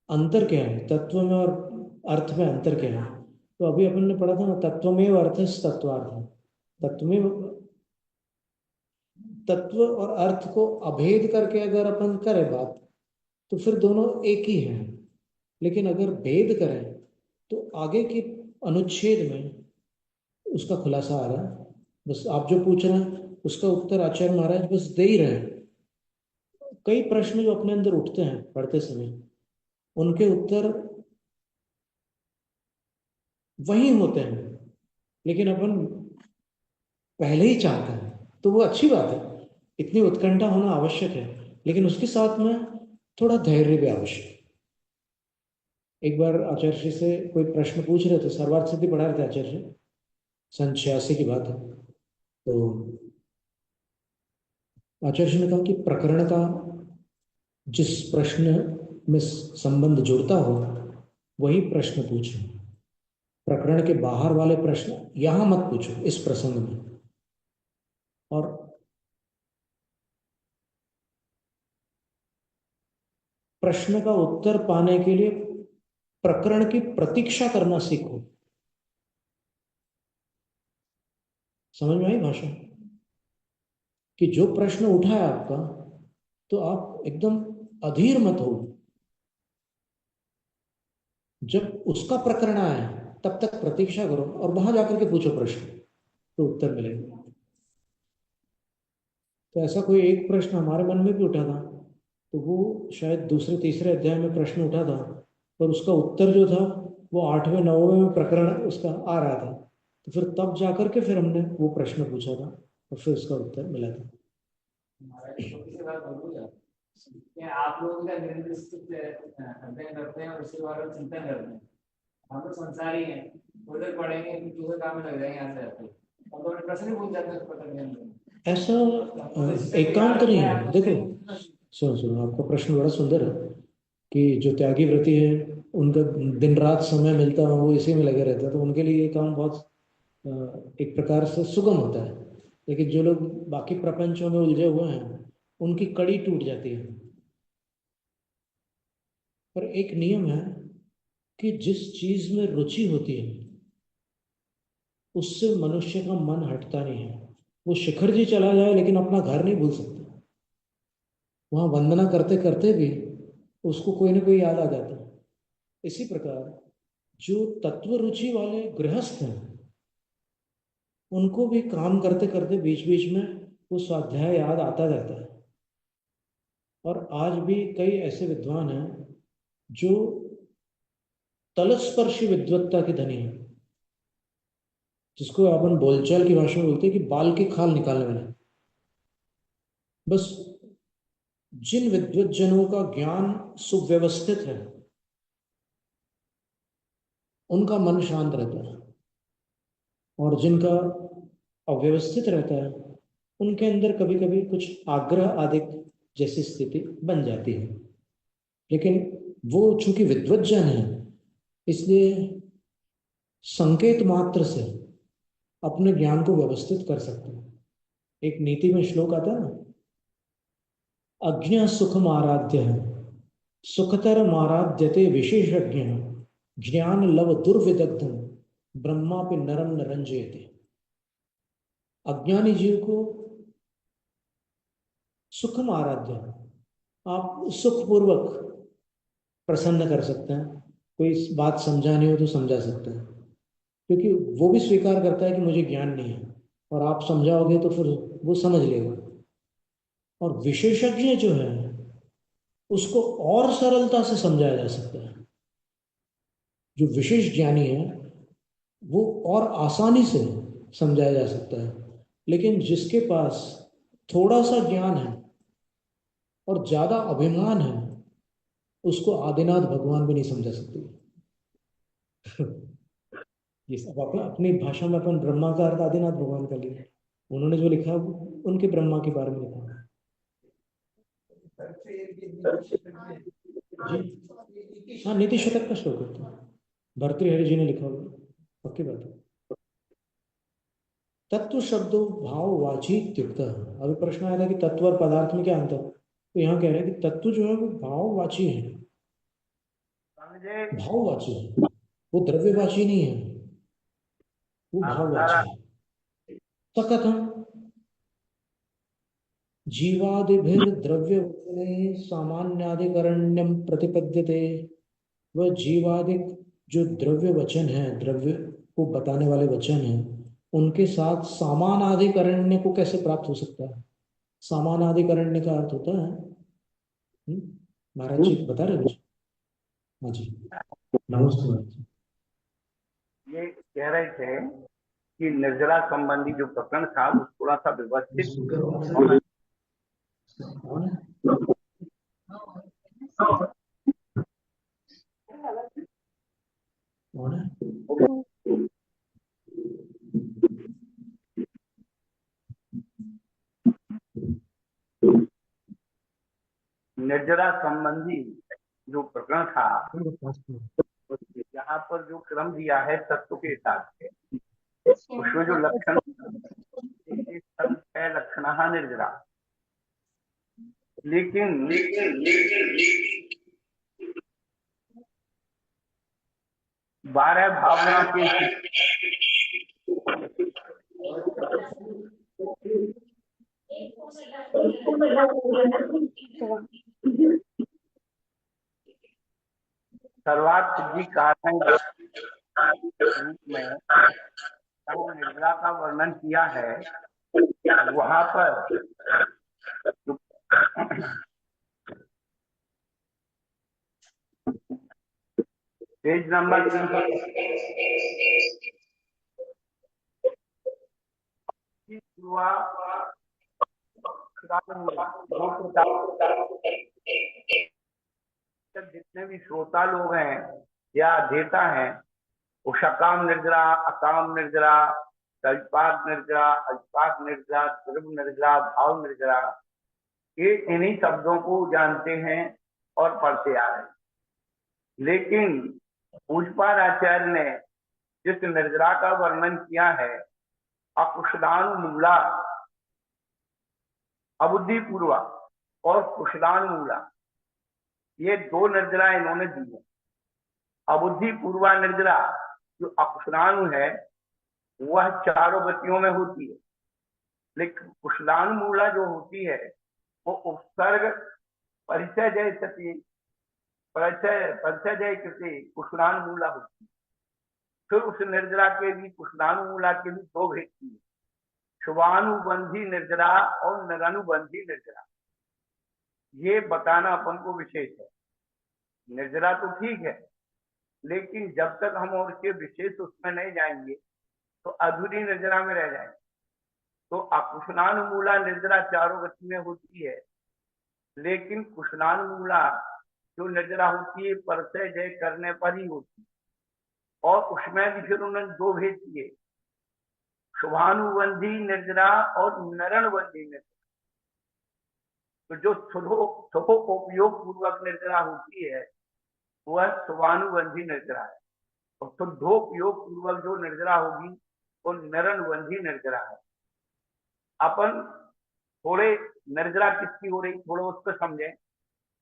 अंतर क्या है तत्व में और अर्थ में? अंतर क्या है? तो अभी अपन ने पढ़ा था ना, तत्वमेव अर्थस तत्वार्थ। तत्व में तत्व और अर्थ को अभेद करके अगर अपन करें बात, तो फिर दोनों एक ही हैं। लेकिन अगर भेद करें तो आगे के अनुच्छेद में उसका खुलासा आ रहा है। बस आप जो पूछ रहे हैं उसका उत्तर आचार्य महाराज बस दे ही रहे हैं। कई प्रश्न जो अपने अंदर उठते हैं पढ़ते समय, उनके उत्तर वही होते हैं, लेकिन अपन पहले ही चाहते हैं, तो वो अच्छी बात है। इतनी उत्कंठा होना आवश्यक है, लेकिन उसके साथ में थोड़ा धैर्य भी आवश्यक है। एक बार आचार्य जी से कोई प्रश्न पूछ रहे थे, सर्वार्थ सिद्धि पढ़ा रहे थे आचार्य जी, 86 की बात है। तो आचार्य जी ने कहा कि प्रकरण का जिस प्रश्न में संबंध जुड़ता हो वही प्रश्न पूछो, प्रकरण के बाहर वाले प्रश्न यहां मत पूछो इस प्रसंग में। और प्रश्न का उत्तर पाने के लिए प्रकरण की प्रतीक्षा करना सीखो। समझ में आई भाषा? कि जो प्रश्न उठा है आपका, तो आप एकदम अधीर मत हो। जब उसका प्रकरण आए तब तक प्रतीक्षा करो और वहां जाकर के पूछो प्रश्न, तो उत्तर मिलेगा। तो ऐसा कोई एक प्रश्न हमारे मन में भी उठा था, तो वो शायद दूसरे तीसरे अध्याय में प्रश्न उठा था, पर उसका उत्तर जो था वो 8वें 9वें में प्रकरण उसका आ रहा था। तो फिर तब जाकर के फिर हमने वो प्रश्न पूछा था और फिर उसका उत्तर मिला था।
आप लोग का निर्दिष्ट अध्ययन करते हैं और उसके बारे में चिंतन करते हैं। हम तो संसारी हैं, उधर पढ़ेंगे कि दूसरे काम में लग जाएंगे, यहाँ से आते और तो प्रश्न ही भूल जाते हैं उसको करने में।
ऐसा एकांत नहीं है। देखो सुनो सुनो, आपका प्रश्न बड़ा सुंदर है कि जो त्यागी व्रती है उनका दिन रात समय मिलता है, वो इसी में लगे रहते हैं, तो उनके लिए ये काम बहुत एक प्रकार से सुगम होता है। लेकिन जो लोग बाकी प्रपंचों में उलझे हुए हैं उनकी कड़ी टूट जाती है। पर एक नियम है कि जिस चीज में रुचि होती है उससे मनुष्य का मन हटता नहीं है। वो शिखर जी चला जाए लेकिन अपना घर नहीं भूल सकता। वहां वंदना करते करते भी उसको कोई ना कोई याद आ जाता है। इसी प्रकार जो तत्व रुचि वाले गृहस्थ हैं उनको भी काम करते करते बीच बीच में वो स्वाध्याय याद आता रहता है। और आज भी कई ऐसे विद्वान हैं जो तलस्पर्शी विद्वत्ता के धनी हैं, जिसको अपन बोलचाल की भाषा में बोलते हैं कि बाल की खाल निकालने वाले। बस जिन विद्वज्जनों का ज्ञान सुव्यवस्थित है उनका मन शांत रहता है, और जिनका अव्यवस्थित रहता है उनके अंदर कभी कभी कुछ आग्रह आदि जैसी स्थिति बन जाती है। लेकिन वो चूंकि विद्वज्जन है इसलिए संकेत मात्र से अपने ज्ञान को व्यवस्थित कर सकते हैं। एक नीति में श्लोक आता है ना, अज्ञ सुखम आराध्य है सुखतर आराध्यते विशेषज्ञ ज्ञान लव दुर्विदग्धम ब्रह्मा पे नरम न रंजयते। अज्ञानी जीव को सुखम आराध्य आप सुखपूर्वक प्रसन्न कर सकते हैं। कोई बात समझानी हो तो समझा सकते हैं, क्योंकि वो भी स्वीकार करता है कि मुझे ज्ञान नहीं है, और आप समझाओगे तो फिर वो समझ लेगा। और विशेषज्ञ जो है उसको और सरलता से समझाया जा सकता है। जो विशेष ज्ञानी है वो और आसानी से समझाया जा सकता है। लेकिन जिसके पास थोड़ा सा ज्ञान है और ज्यादा अभिमान है उसको आदिनाथ भगवान भी नहीं समझा सकते। ये सब अपना अपनी भाषा में अपन ब्रह्मा का अर्थ आदिनाथ भगवान का लिया, उन्होंने जो लिखा वो उनके ब्रह्मा के बारे में लिखा। जी हाँ, नीति शतक का श्लोक होता है, भर्तृहरि जी ने लिखा हुआ, पक्की बात है। तत्व शब्दों भाववाची इत्युक्त। अभी प्रश्न आया था कि तत्व और पदार्थ में क्या अंतर, तो यहाँ कह रहे हैं कि तत्व जो है वो भाववाची है, भाववाची है, वो द्रव्यवाची नहीं है, वो भाववाची है। सकथम जीवादिभिर्द्रव्यवचने सामान्याधिकरण्यम प्रतिपद्यते। वह जीवादिक जो द्रव्य वचन है, द्रव्य को बताने वाले वचन हैं, उनके साथ सामानाधिकरण्य को कैसे प्राप्त हो सकता है। सामानाधिकरण्य का अर्थ होता है महाराज जी बता रहे मुझे। हाँ जी नमस्ते।
ये कह रहे थे कि निर्जला संबंधी जो प्रकरण था वो थोड़ा सा व्यवस्थित निर्जला संबंधी जो प्रकरण था यहाँ पर जो क्रम दिया है तत्व के हिसाब से, उसमें जो लक्षण लक्षण निर्जला, लेकिन बारह भावना के सर्वार्थ जी कारण रूप में जहाँ निर्जला का वर्णन किया है वहां पर पेज नंबर 3 जितने भी श्रोता लोग हैं या अध्येता हैं वो सकाम निर्जला, अकाम निर्जला, तल्पाद निर्जला, अल्पाद निर्जला, ध्रुव निर्जला, भाव निर्जला, ये इन्हीं शब्दों को जानते हैं और पढ़ते आ रहे हैं। लेकिन पूज्यपाद आचार्य ने जिस निर्जला का वर्णन किया है अकुशलानुमूला, अबुद्धिपूर्वा और कुशलानुमूला, ये 2 निर्जला इन्होंने दी है। अबुद्धिपूर्वा निर्जला जो अकुशलानु है वह 4 गतियों में होती है, लेकिन कुशलानुमूला जो होती है वो उपसर्ग परिचय जय सती परिचय जय कृति कुशलानुमूला होती है। फिर उस निर्जला के भी कुशलानुमूला के भी 2 भेद की, शुभानुबंधी निर्जला और नरानुबंधी निर्जला। ये बताना अपन को विशेष है। निर्जला तो ठीक है, लेकिन जब तक हम और के विशेष उसमें नहीं जाएंगे तो अधूरी निर्जला में रह जाएंगे। तो अकुशलानुमूला निर्जला 4 गति में होती है, लेकिन कुशलानुमूला जो निर्जला होती है परसय जय करने पर ही होती है। और उसमें भी फिर उन्होंने 2 भेद किए, शुभानुबंधी निर्जला और नरणबंधी निर्जला। तो जो शुभ उपयोग पूर्वक निर्जला होती है वह शुभानुबंधी निर्जला है, और शुद्धोपयोग पूर्वक जो निर्जला होगी वो नरणबंधी निर्जला है। अपन थोड़े निर्जला किसकी हो रही थोड़ा उसको समझें।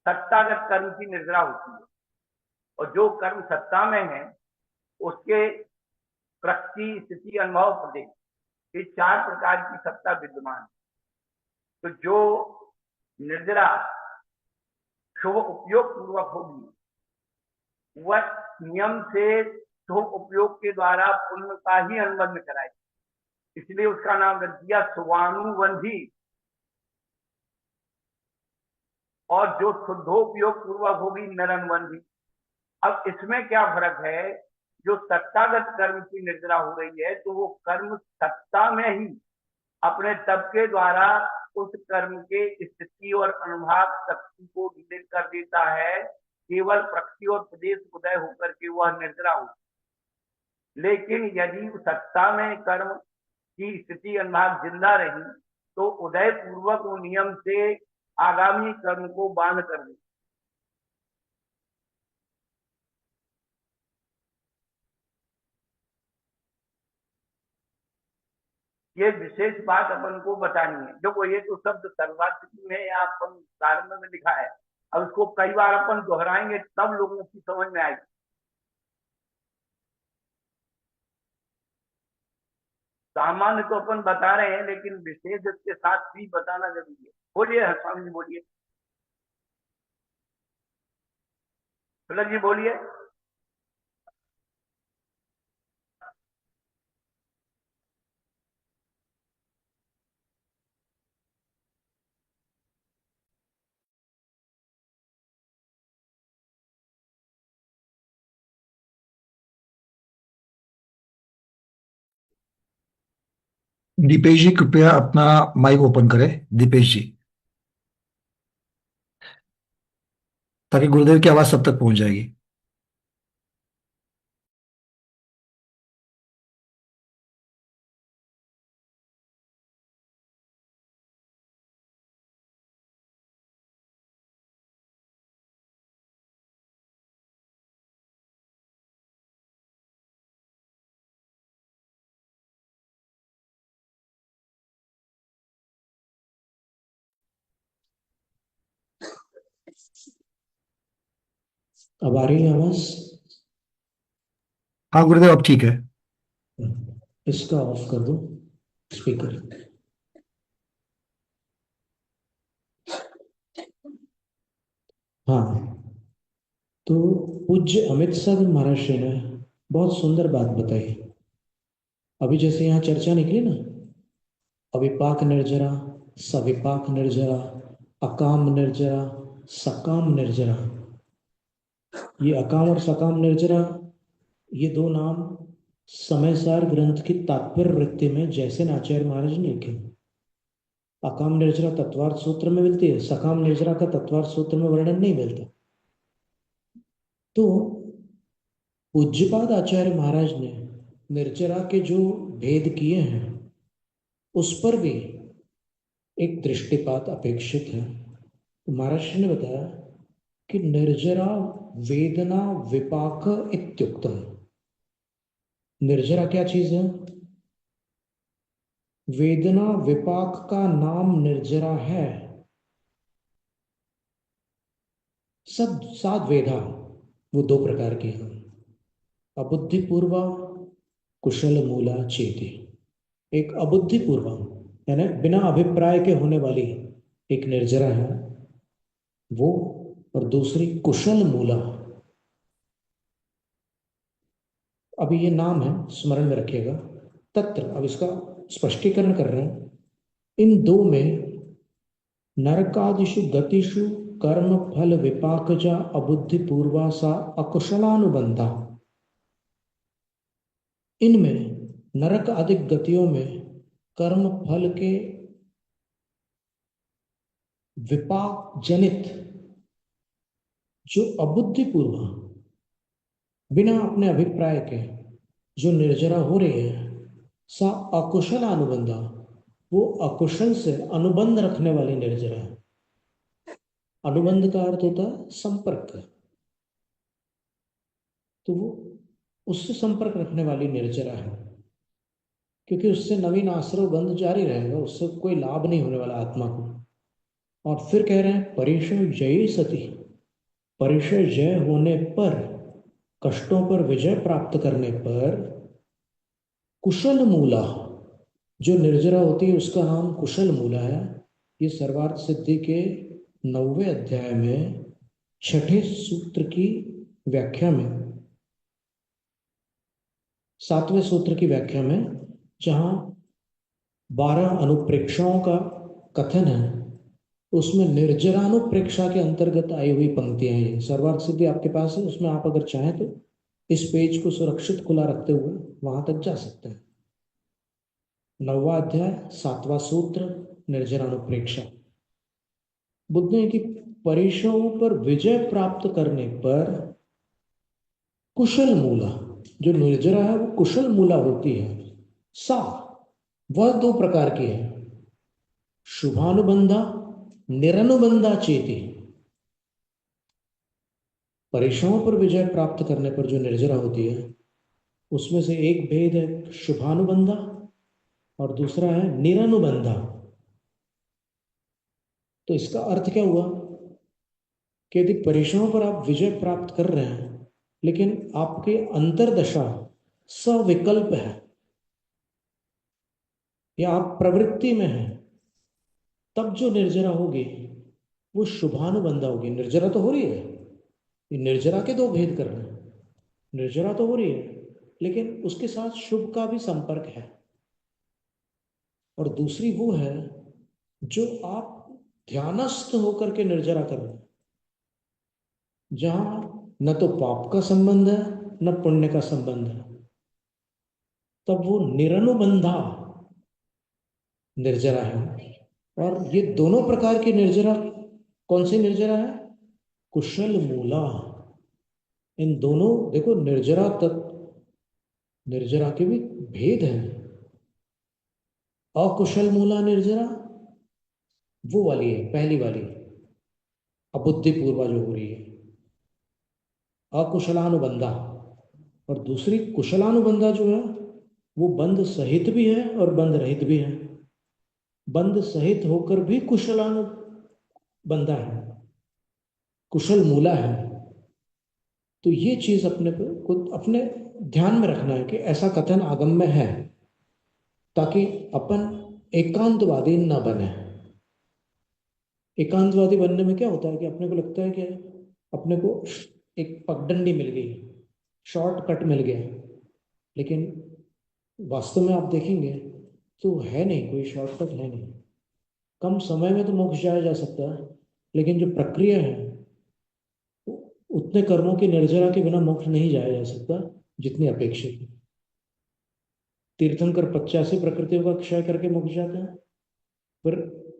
सत्तागत कर्म की निर्जला होती है, और जो कर्म सत्ता में है उसके प्रकृति, स्थिति, अनुभव, प्रदेश, ये 4 प्रकार की सत्ता विद्यमान है। तो जो निर्जला शुभ उपयोग पूर्वक होगी वह नियम से शुभ उपयोग के द्वारा पुण्य का ही अनुबंध कराएगी, इसलिए उसका नाम रख दिया शुभानुबंधी। और जो शुद्धोपयोग पूर्वक होगी नरनुबंधी। अब इसमें क्या फर्क है, जो सत्तागत कर्म की निर्जला हो रही है तो वो कर्म सत्ता में ही अपने तप के द्वारा उस कर्म के स्थिति और अनुभाग शक्ति को विदित कर देता है, केवल प्रकृति और प्रदेश उदय होकर के वह निर्जला हो। लेकिन यदि सत्ता में कर्म की स्थिति अनुभाग जिंदा रही तो उदय पूर्वक वो नियम से आगामी कर्म को बांध कर दे। ये विशेष बात अपन को बतानी है। देखो ये तो शब्द सर्वाधिक में या अपन प्रारंभ में लिखा है, अब इसको कई बार अपन दोहराएंगे तब लोगों की समझ में आएगी। सामान्य तो अपन बता रहे हैं, लेकिन विशेष के साथ भी बताना जरूरी है। बोलिए स्वामी जी, बोलिए, तिलक जी बोलिए।
दीपेश जी कृपया अपना माइक ओपन करें, दीपेश जी, ताकि गुरुदेव की आवाज सब तक पहुंच जाएगी।
अब आ रही है आवाज?
हाँ गुरुदेव, अब ठीक है।
इसका ऑफ कर दो स्पीकर। हाँ, तो पूज्य अमित सर महाराज जी ने बहुत सुंदर बात बताई। अभी जैसे यहाँ चर्चा निकली ना, अविपाक निर्जरा, सविपाक निर्जरा, अकाम निर्जरा, सकाम निर्जरा। ये अकाम और सकाम निर्जरा, ये दो नाम समयसार ग्रंथ की तात्पर्य वृत्ति में जैसे आचार्य महाराज ने लिखे। अकाम निर्जरा तत्वार्थ सूत्र में मिलती है, सकाम निर्जरा का तत्वार्थ सूत्र में वर्णन नहीं मिलता। तो पूज्यपाद आचार्य महाराज ने निर्जरा के जो भेद किए हैं उस पर भी एक दृष्टिपात अपेक्षित है। तो महाराज ने बताया कि निर्जरा वेदना विपाक इत्युक्तम। निर्जरा क्या चीज है? वेदना विपाक का नाम निर्जरा है। सब सात वेदा वो दो प्रकार की हैं, अबुद्धिपूर्वा, कुशल मूला, चेती। एक अबुद्धिपूर्वा यानी बिना अभिप्राय के होने वाली एक निर्जरा है वो, और दूसरी कुशल मूला। अभी ये नाम है, स्मरण में रखिएगा। तत्र, अब इसका स्पष्टीकरण कर रहे हैं, इन दो में नरकादिषु गतिषु कर्म फल विपाकजा अबुद्धिपूर्वा सा अकुशलानुबंधा। इनमें नरक आदि गतियों में कर्म फल के विपाक जनित जो अबुद्धिपूर्व बिना अपने अभिप्राय के जो निर्जरा हो रही है, सा अकुशल अनुबंधा, वो अकुशल से अनुबंध रखने वाली निर्जरा है। अनुबंध का अर्थ होता है संपर्क, तो वो उससे संपर्क रखने वाली निर्जरा है, क्योंकि उससे नवीन आश्रय बंध जारी रहेगा, उससे कोई लाभ नहीं होने वाला आत्मा को। और फिर कह रहे हैं परिशय जयी सती, परिशय जय होने पर, कष्टों पर विजय प्राप्त करने पर, कुशल मूला जो निर्जरा होती है उसका नाम कुशल मूला है। ये सर्वार्थ सिद्धि के 9वें अध्याय में 6ठे सूत्र की व्याख्या में, 7वें सूत्र की व्याख्या में, जहां 12 अनुप्रेक्षाओं का कथन है, उसमें निर्जरानुप्रेक्षा के अंतर्गत आई हुई पंक्तियां हैं। सर्वार्थ सिद्धि आपके पास है, उसमें आप अगर चाहें तो इस पेज को सुरक्षित खुला रखते हुए वहां तक जा सकते हैं। 9वां अध्याय 7वां सूत्र, निर्जरानुप्रेक्षा। बुद्ध ने कि परीक्षाओं पर विजय प्राप्त करने पर कुशल मूला, जो निर्जरा है वो कुशल मूला होती है। सा, वह दो प्रकार की है, शुभानुबंधा, निरनुबंधा चेती। परीक्षाओं पर विजय प्राप्त करने पर जो निर्जरा होती है उसमें से एक भेद है शुभानुबंधा और दूसरा है निरनुबंधा। तो इसका अर्थ क्या हुआ कि यदि परीक्षाओं पर आप विजय प्राप्त कर रहे हैं लेकिन आपके अंतर्दशा सविकल्प है या आप प्रवृत्ति में हैं, तब जो निर्जरा होगी वो शुभानुबंधा होगी। निर्जरा तो हो रही है, ये निर्जरा के दो भेद कर रहे हैं। निर्जरा तो हो रही है लेकिन उसके साथ शुभ का भी संपर्क है। और दूसरी वो है जो आप ध्यानस्थ होकर के निर्जरा कर रहे हैं, जहां न तो पाप का संबंध है न पुण्य का संबंध है, तब वो निरनुबंधा निर्जरा है। और ये दोनों प्रकार की निर्जरा कौन सी निर्जरा है? कुशल मूला। इन दोनों, देखो निर्जरा निर्जरा के भी भेद हैं। अकुशल मूला निर्जरा वो वाली है, पहली वाली अबुद्धिपूर्वा जो हो रही है, अकुशलानुबंधा। और दूसरी कुशलानुबंधा जो है वो बंध सहित भी है और बंध रहित भी है। बंध सहित होकर भी कुशलानुबंधा है, कुशल मूला है। तो ये चीज अपने को अपने ध्यान में रखना है कि ऐसा कथन आगम में है, ताकि अपन एकांतवादी न बने। एकांतवादी बनने में क्या होता है कि अपने को लगता है कि अपने को एक पगडंडी मिल गई, शॉर्टकट मिल गया, लेकिन वास्तव में आप देखेंगे तो है नहीं, कोई शॉर्टकट है नहीं। कम समय में तो मोक्ष जाया जा सकता है, लेकिन जो प्रक्रिया है उतने कर्मों की निर्जरा के बिना मोक्ष नहीं जाया जा सकता जितनी अपेक्षित है। तीर्थंकर 85 प्रकृतियों का क्षय करके मोक्ष जाते हैं, पर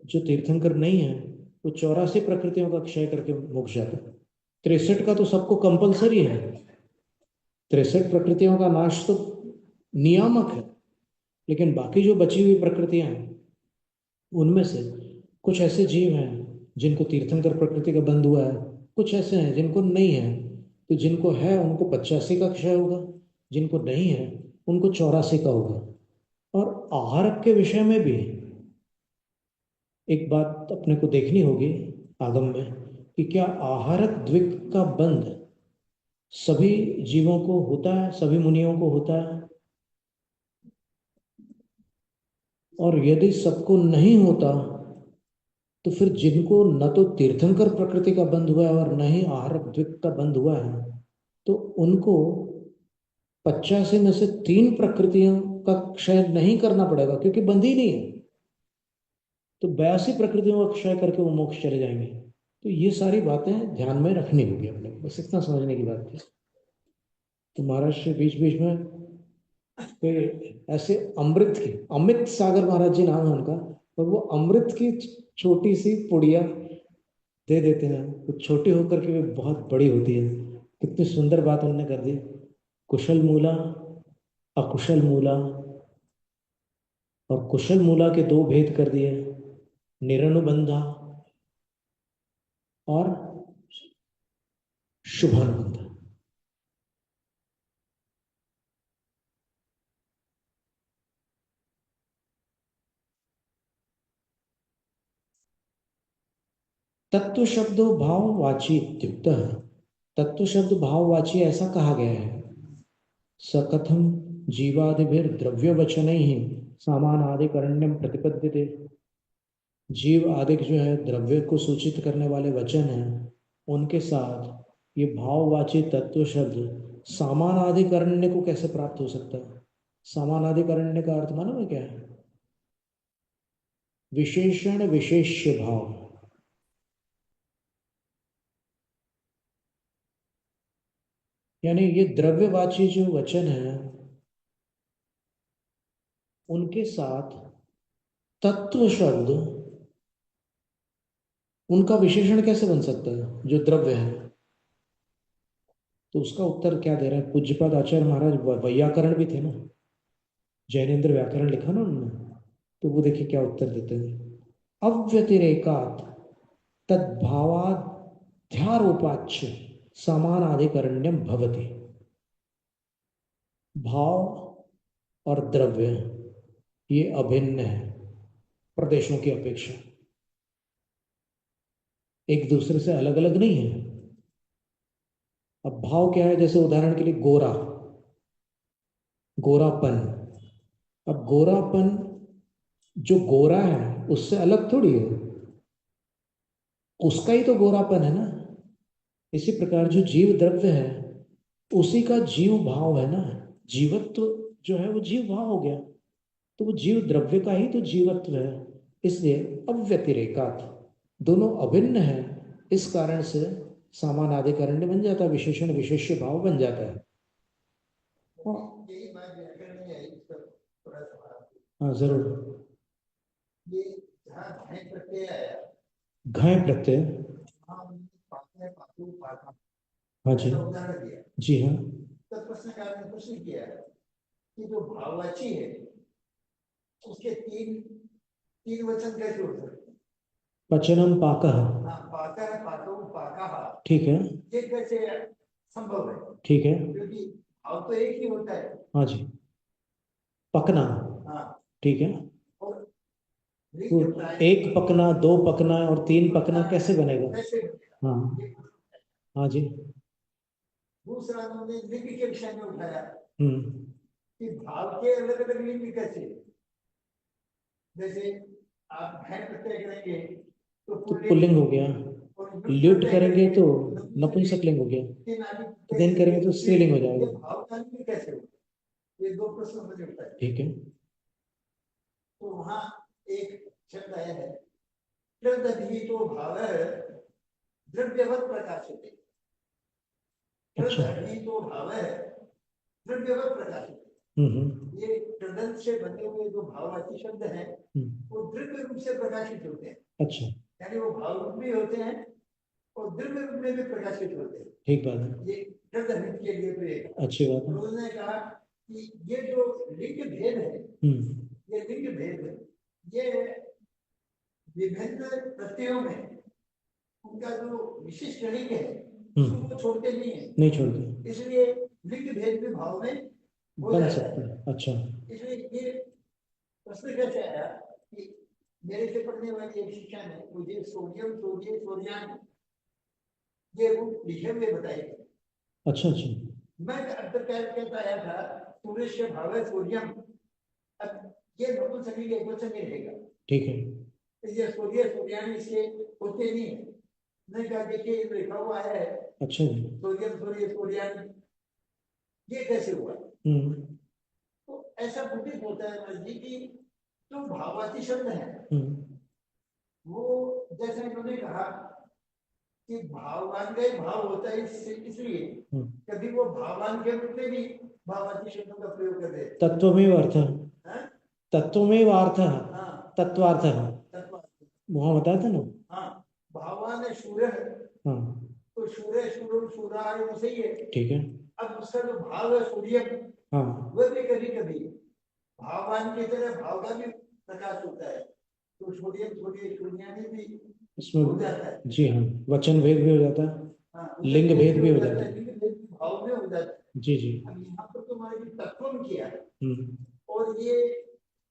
जो तीर्थंकर नहीं है वो 84 प्रकृतियों का क्षय करके मोक्ष जाते हैं। 63 का तो सबको कंपलसरी है, 63 प्रकृतियों का नाश तो नियामक है, लेकिन बाकी जो बची हुई प्रकृतियां हैं उनमें से कुछ ऐसे जीव हैं जिनको तीर्थंकर प्रकृति का बंध हुआ है, कुछ ऐसे हैं जिनको नहीं है। तो जिनको है उनको 85 का क्षय होगा, जिनको नहीं है उनको 84 का होगा। और आहार के विषय में भी एक बात अपने को देखनी होगी आगम में, कि क्या आहारक द्विक का बंध सभी जीवों को होता है, सभी मुनियों को होता है? और यदि सबको नहीं होता तो फिर जिनको न तो तीर्थंकर प्रकृति का बंध हुआ है और न ही आहारक द्विक का बंध हुआ है, तो उनको 85 में से 3 प्रकृतियों का क्षय नहीं करना पड़ेगा, क्योंकि बंध ही नहीं है। तो 82 प्रकृतियों का क्षय करके वो मोक्ष चले जाएंगे। तो ये सारी बातें ध्यान में रखनी होगी अपने को, बस इतना समझने की बात थी। तो महाराज श्री बीच बीच में कोई ऐसे अमित सागर महाराज जी नाम है उनका, और वो अमृत की छोटी सी पुड़िया दे देते हैं, तो छोटी होकर के भी बहुत बड़ी होती है। कितनी सुंदर बात उन्होंने कर दी, कुशल मूला अकुशल मूला, और कुशल मूला के 2 भेद कर दिए, निरनुबंधा और शुभानुबंधा। तत्व शब्द भाववाची इत्युक्त, तत्व शब्द भाववाची ऐसा कहा गया है। सकथम जीवादिभिर द्रव्य वचन ही सामान आदिकरण्यम प्रतिपद्यते। जीव आदि जो है द्रव्य को सूचित करने वाले वचन हैं, उनके साथ ये भाववाची तत्व शब्द सामान आदिकरण्य को कैसे प्राप्त हो सकता है? सामान आदिकरण्य का अर्थ मालूम है क्या है? विशेषण विशेष्य भाव। यानी ये द्रव्यवाची जो वचन है उनके साथ तत्व शब्द, उनका विशेषण कैसे बन सकता है जो द्रव्य है? तो उसका उत्तर क्या दे रहे हैं पूज्यपाद आचार्य महाराज? वैयाकरण भी थे ना, जैनेन्द्र व्याकरण लिखा ना उन्होंने, तो वो देखिए क्या उत्तर देते हैं। अव्यतिरेकात तद्भावाध्यारोपाच्य समानाधिकरण्यम भवति। भाव और द्रव्य ये अभिन्न है प्रदेशों की अपेक्षा, एक दूसरे से अलग अलग नहीं है। अब भाव क्या है? जैसे उदाहरण के लिए गोरा, गोरापन। अब गोरापन जो गोरा है उससे अलग थोड़ी है, उसका ही तो गोरापन है ना। इसी प्रकार जो जीव द्रव्य है उसी का जीव भाव है ना, जीवत्व जो है वो जीव भाव हो गया, तो वो जीव द्रव्य का ही तो जीवत्व है। इसलिए अव्यतिरेकात दोनों अभिन्न है, इस कारण से समानाधिकरण्य बन जाता है, विशेषण विशेष्य भाव बन जाता है।
यही बात व्याकरण में आई, इसका थोड़ा सा
हाँ जरूर।
ये जहाँ घय प्रत्यय आया,
घय प्रत्यय, हाँ जी,
उदाहरण दिया
जी हाँ,
तब प्रश्नकार ने प्रश्न किया कि जो भाववाची है उसके तीन वचन कैसे हो सकते हैं?
पचनम पाकः,
हाँ, पाकः पाकौ पाकः,
ठीक है,
ये कैसे संभव है?
ठीक है,
क्योंकि भाव तो एक ही होता है।
हाँ जी, पकना,
हाँ,
ठीक है,
और
तो एक पकना, 2 पकना और 3 पकना कैसे बनेगा?
कैसे बनेगा?
हाँ, हाँ जी,
दूसरा उन्होंने लिंग के विषय में उठाया
हम्म,
कि भाव के अलग अलग लिंग कैसे, जैसे आप घय प्रत्यय करेंगे तो
तो पुल्लिंग हो गया,
और
ल्यूट करेंगे तो नपुंसकलिंग हो गया, देन करेंगे तो स्त्रीलिंग हो जाएगा।
भाव कानूनी कैसे हो? ये दो प्रश्न मुझे उठता है।
ठीक है।
तो वहां एक शब्द आया है, तो भाव द्रव्यवत प्रकाशित।
अच्छा।
तो भाव द्रव्यवत प्रकाशित। ये तदंत से बने हुए जो भाववाची शब्द हैं वो द्रव्य रूप से प्रकाशित होते हैं।
अच्छा,
यानी वो भाव रूप भी होते हैं और द्रव्य रूप में भी प्रकाशित होते हैं।
ठीक बात है,
ये तदंत के लिए तो एक
अच्छी बात है।
उन्होंने कहा कि ये जो लिंग भेद है, ये लिंग भेद है, ये विभिन्न प्रत्ययों में उनका जो विशिष्ट लिंग है उसको छोड़ते नहीं है,
नहीं छोड़ते,
इसलिए लिंग भेद भी भाव में हो
बन
जाता
सकता
है।
है। अच्छा,
इसलिए ये प्रश्न कैसे आया कि मेरे से पढ़ने वाली एक शिक्षा ने मुझे सोडियम सोडियम सोडियम ये रूप लिखे हुए बताए।
अच्छा अच्छा,
मैं अंतर कहता आया था सूर्य से भाव है सोडियम, अब ये नपुंसकलिंग एक वचन नहीं रहेगा।
ठीक है।
ये सोडियम सोडियम इससे होते नहीं है। मैं कहा देखिए ये लिखा हुआ है।
अच्छा जी।
सोडियम सोडियम सोडियम ये कैसे हुआ? तो ऐसा प्रतीत होता है महाराज जी की जो भाववाची शब्द है वो जैसे इन्होंने कहा कि भाववान का ही भाव होता है, इसलिए कभी वो भाववान के रूप में भी भाववाची शब्दों का प्रयोग कर रहे हैं।
तत्वमेव अर्थ, तत्वमेव अर्थ,
हाँ,
तत्वार्थ वहां बताया था ना।
हाँ, भाववान है सूर्य है,
हाँ
तो सूर्य सूर्य सूर्य है वो सही है।
ठीक है।
अब उसका जो भाव है सूर्य,
हाँ
वह भी कभी कभी भाववान की तरह भाव का भी प्रकाश होता है, तो छोटे छोटे सूर्यानी भी
इसमें
हो जाता है।
जी हाँ, वचन भेद भी हो जाता है,
हाँ,
लिंग भेद भी हो जाता है।
लिंग भेद भी भाव में हो जाता है।
जी जी।
अब यहाँ पर तो हमारे तत्व किया और ये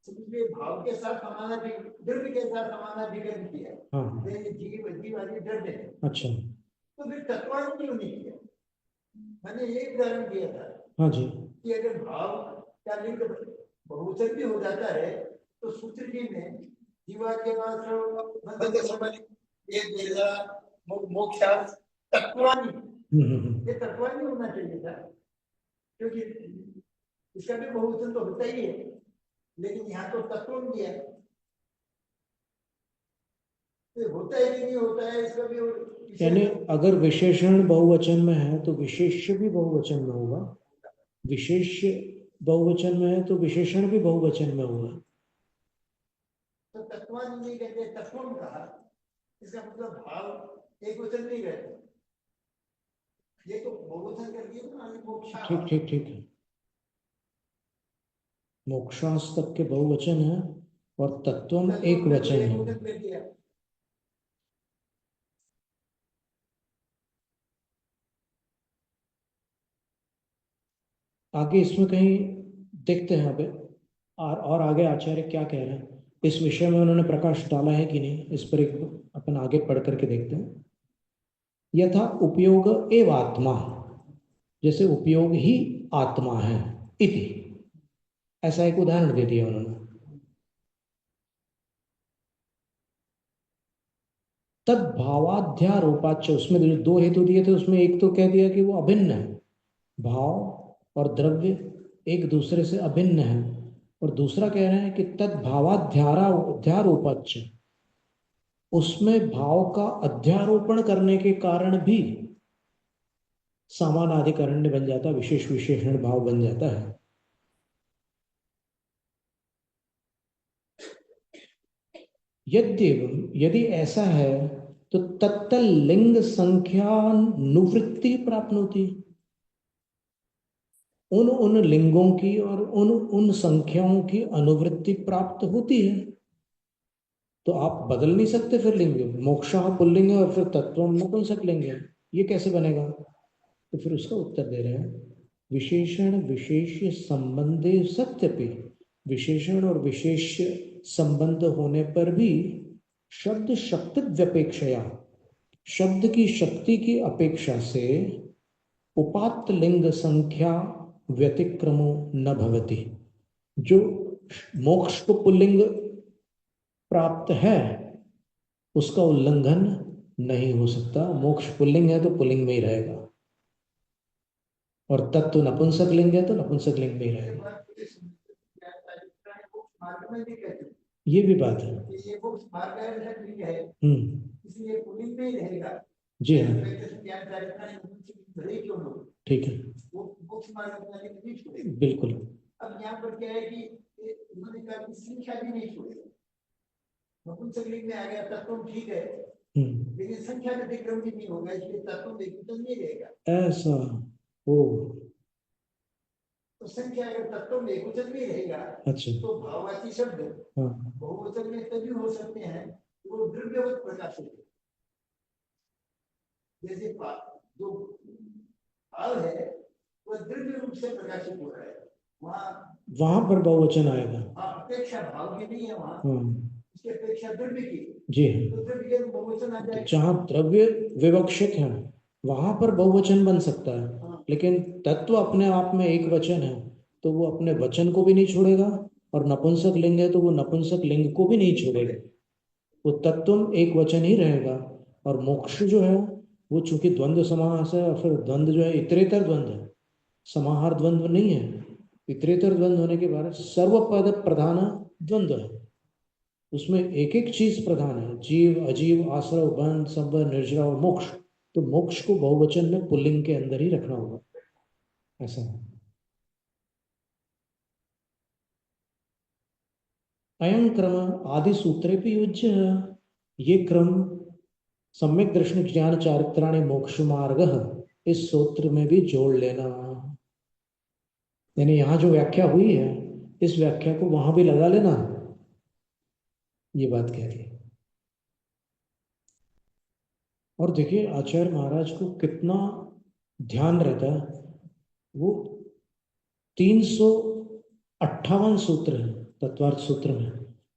समझिए भाव के साथ समानाधिकरण, द्रव्य के साथ समानाधिकरण किया।
हाँ
जीव जीव आदि द्रव्य है।
अच्छा,
तो फिर तत्वार्थ क्यों नहीं किया? मैंने ये उदाहरण दिया था
हाँ जी,
कि अगर भाव का लिंग बहुवचन भी हो जाता है तो सूत्र जी में जीवा के बंध संबंध ये मोक्ष तत्वानी, ये तत्वानी होना चाहिए था, क्योंकि इसका भी बहुवचन तो होता ही है, लेकिन यहाँ तो तत्व दिया है, तो होता है कि नहीं होता है इसका भी।
यानी अगर विशेषण बहुवचन में है तो विशेष्य भी बहुवचन में होगा, विशेष बहुवचन में है तो विशेषण भी बहुवचन में होगा।
तो तत्वानी नहीं कहते, तत्वम कहा, इसका मतलब भाव एक वचन नहीं कहते, ये तो बहुवचन कर दिया ना, मोक्षा।
ठीक ठीक ठीक है, मोक्षास तक के बहुवचन है और तत्वम एक वचन है। आगे इसमें कहीं देखते हैं अभी और आगे आचार्य क्या कह रहे हैं इस विषय में, उन्होंने प्रकाश डाला है कि नहीं, इस पर एक अपन आगे पढ़ करके देखते हैं। यथा उपयोग एव आत्मा, जैसे उपयोग ही आत्मा है इति, ऐसा एक उदाहरण दे दिया उन्होंने। तद भावाध्यारोपाच, उसमें जो दो हेतु दिए थे उसमें एक तो कह दिया कि वो अभिन्न है, भाव और द्रव्य एक दूसरे से अभिन्न है, और दूसरा कह रहे हैं कि तद भावाध्यारोपाच, उसमें भाव का अध्यारोपण करने के कारण भी समानाधिकरण बन जाता, विशेष विशेषण भाव बन जाता है। यदि ऐसा है तो तत्तल लिंग संख्यानुवृत्ति प्राप्त होती, उन लिंगों की और उन संख्याओं की अनुवृत्ति प्राप्त होती है। तो आप बदल नहीं सकते फिर लिंग, मोक्षा पुल्लिंग है और फिर तत्व नपुंसकलिंग है, ये कैसे बनेगा? तो फिर उसका उत्तर दे रहे हैं, विशेषण विशेष्य संबंधे सत्यपि, विशेषण और विशेष संबंध होने पर भी शब्द शक्ति व्यपेक्षया, शब्द की शक्ति की अपेक्षा से उपात्त लिंग संख्या व्यतिक्रमो न भवति, जो मोक्ष को पुल्लिंग प्राप्त है उसका उल्लंघन नहीं हो सकता। मोक्ष पुल्लिंग है तो पुल्लिंग में ही रहेगा, और तत्व नपुंसक लिंग है तो नपुंसक लिंग में ही रहेगा।
मार्ग में भी कहते हैं
ये भी बात है।
कि ये बुक्स मार्ग है ठीक है,
हम्म।
इसलिए पुलिंग में ही रहेगा।
जी हाँ,
ज्ञान कार्यक्रम भले क्यों हो,
ठीक है,
वो बुक्स मार्ग अपनाने में नहीं छोड़ेगा।
बिल्कुल।
अब यहाँ पर क्या है कि उन्होंने कहा कि संख्या भी नहीं छोड़ेगा। नपुंसक लिंग में आ गया तत्व ठीक है, लेकिन संख्या में विक्रम भी नहीं होगा, इसलिए तत्व विक्रम नहीं रहेगा।
ऐसा ओ,
तो संख्या अगर तत्व में एकवचन में रहेगा,
अच्छा,
तो भाववाची शब्द
हाँ,
बहुवचन में तभी हो सकते हैं वो द्रव्यवत प्रकाशित है। जैसे जो भाव है वह द्रव्य रूप से प्रकाशित हो रहा है, वहां पर बहुवचन आएगा। अपेक्षा भाव की नहीं है वहाँ, उसकी अपेक्षा द्रव्य की। जी हाँ, तो द्रव्य के बहुवचन आ जाएगा। जहाँ द्रव्य विवक्षित है वहां पर बहुवचन बन सकता है, लेकिन तत्व अपने आप में एक वचन है, तो वो अपने वचन को भी नहीं छोड़ेगा, और नपुंसक लिंग है तो वो नपुंसक लिंग को भी नहीं छोड़ेगा, वो तत्व एक वचन ही रहेगा। और मोक्ष जो है वो चूंकि द्वंद्व समास है, और फिर द्वंद्व जो है इतरेतर द्वंद्व है, समाहार द्वंद्व नहीं है। इतरेतर द्वंद्व होने के बाद सर्वपद प्रधान द्वंद्व है, उसमें एक एक चीज प्रधान है, जीव अजीव आश्रव बंध संबंध निर्जरा और मोक्ष। तो मोक्ष को बहुवचन में पुल्लिंग के अंदर ही रखना होगा, ऐसा है। अयं क्रम आदि सूत्रे भी युज्य, ये क्रम सम्यक दर्शन ज्ञान चारित्राणि मोक्ष मार्ग इस सूत्र में भी जोड़ लेना। यानी यहाँ जो व्याख्या हुई है इस व्याख्या को वहां भी लगा लेना, ये बात कह रही है। और देखिए आचार्य महाराज को कितना ध्यान रहता है, वो 358 सूत्र है तत्वार्थ सूत्र में।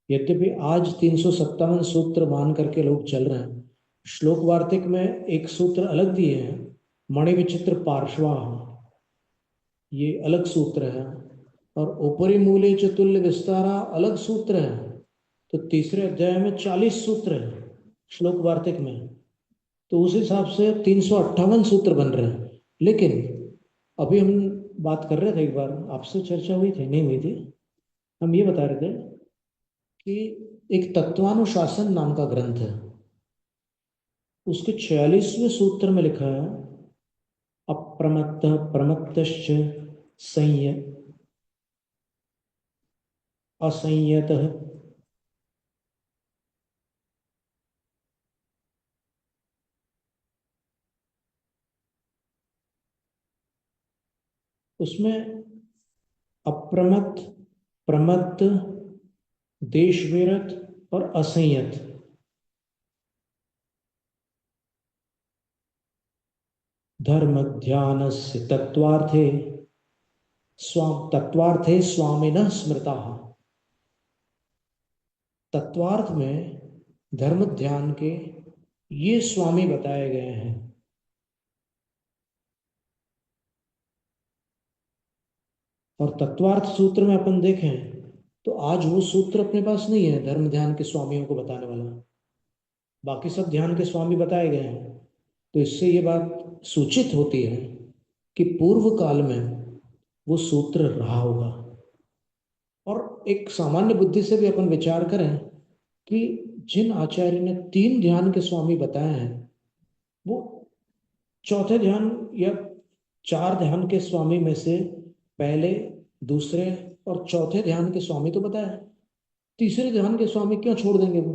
यद्यपि आज 357 सूत्र मान करके लोग चल रहे हैं, श्लोक वार्तिक में एक सूत्र अलग दिए हैं, मणि विचित्र पार्श्वा, ये अलग सूत्र है, और ऊपरी मूले चतुल्य विस्तारा अलग सूत्र है। तो तीसरे अध्याय में 40 सूत्र है श्लोक वार्तिक में, तो उस हिसाब से 358 सूत्र बन रहे हैं। लेकिन अभी हम बात कर रहे थे, एक बार आपसे चर्चा हुई थी, नहीं हुई थी, हम ये बता रहे थे कि एक तत्वानुशासन नाम का ग्रंथ है, उसके 46वें सूत्र में लिखा है अप्रमत्त प्रमत्तश्च संय असंयत। उसमें अप्रमत्त, प्रमत्त, देश विरत और असंयत, धर्म ध्यान से तत्वार्थे स्वामिनः स्मृता। तत्वार्थ में धर्म ध्यान के ये स्वामी बताए गए हैं। और तत्वार्थ सूत्र में अपन देखें तो आज वो सूत्र अपने पास नहीं है धर्म ध्यान के स्वामियों को बताने वाला, बाकी सब ध्यान के स्वामी बताए गए हैं। तो इससे ये बात सूचित होती है कि पूर्व काल में वो सूत्र रहा होगा। और एक सामान्य बुद्धि से भी अपन विचार करें कि जिन आचार्य ने 3 ध्यान के स्वामी बताए हैं, वो चौथे ध्यान या 4 ध्यान के स्वामी में से पहले, दूसरे और चौथे ध्यान के स्वामी तो बताए, तीसरे ध्यान के स्वामी क्यों छोड़ देंगे वो?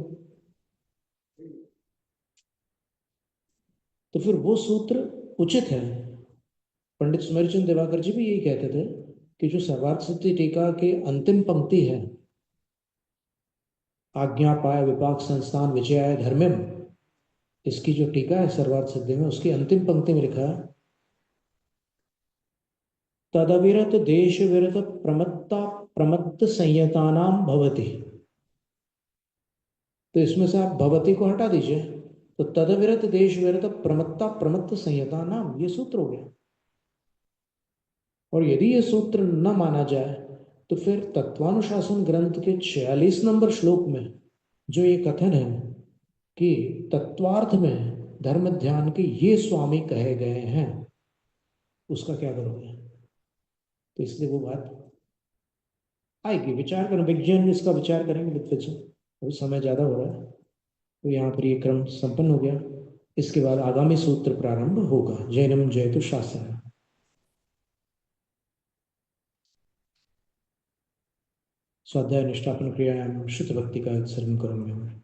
तो फिर वो सूत्र उचित है। पंडित सुमेरचंद दिवाकर जी भी यही कहते थे कि जो सर्वार्थ सिद्धि टीका के अंतिम पंक्ति है, आज्ञा पाय विपाक संस्थान विजयाय धर्मम, इसकी जो टीका है सर्वार्थ सिद्धि में, उसकी अंतिम पंक्ति में लिखा है तदविरत देश विरत प्रमत्ता प्रमत्त संयतानाम भवति। तो इसमें से आप भवति को हटा दीजिए, तो तदविरत देश विरत प्रमत्ता प्रमत्त संयतानाम, ये सूत्र हो गया। और यदि ये सूत्र न माना जाए तो फिर तत्वानुशासन ग्रंथ के 46 नंबर श्लोक में जो ये कथन है कि तत्वार्थ में
धर्म ध्यान के ये स्वामी कहे गए हैं, उसका क्या करोगे? तो इसलिए वो बात आएगी, विचार करो, विज्ञान इसका विचार करेंगे विद्वजन। अभी समय ज्यादा हो रहा है, तो यहाँ पर ये क्रम संपन्न हो गया। इसके बाद आगामी सूत्र प्रारंभ होगा। जैनम जयतु शासन। स्वाध्याय निष्ठापन क्रियायाम शुद्ध भक्ति का उत्सर्ग करूंगे।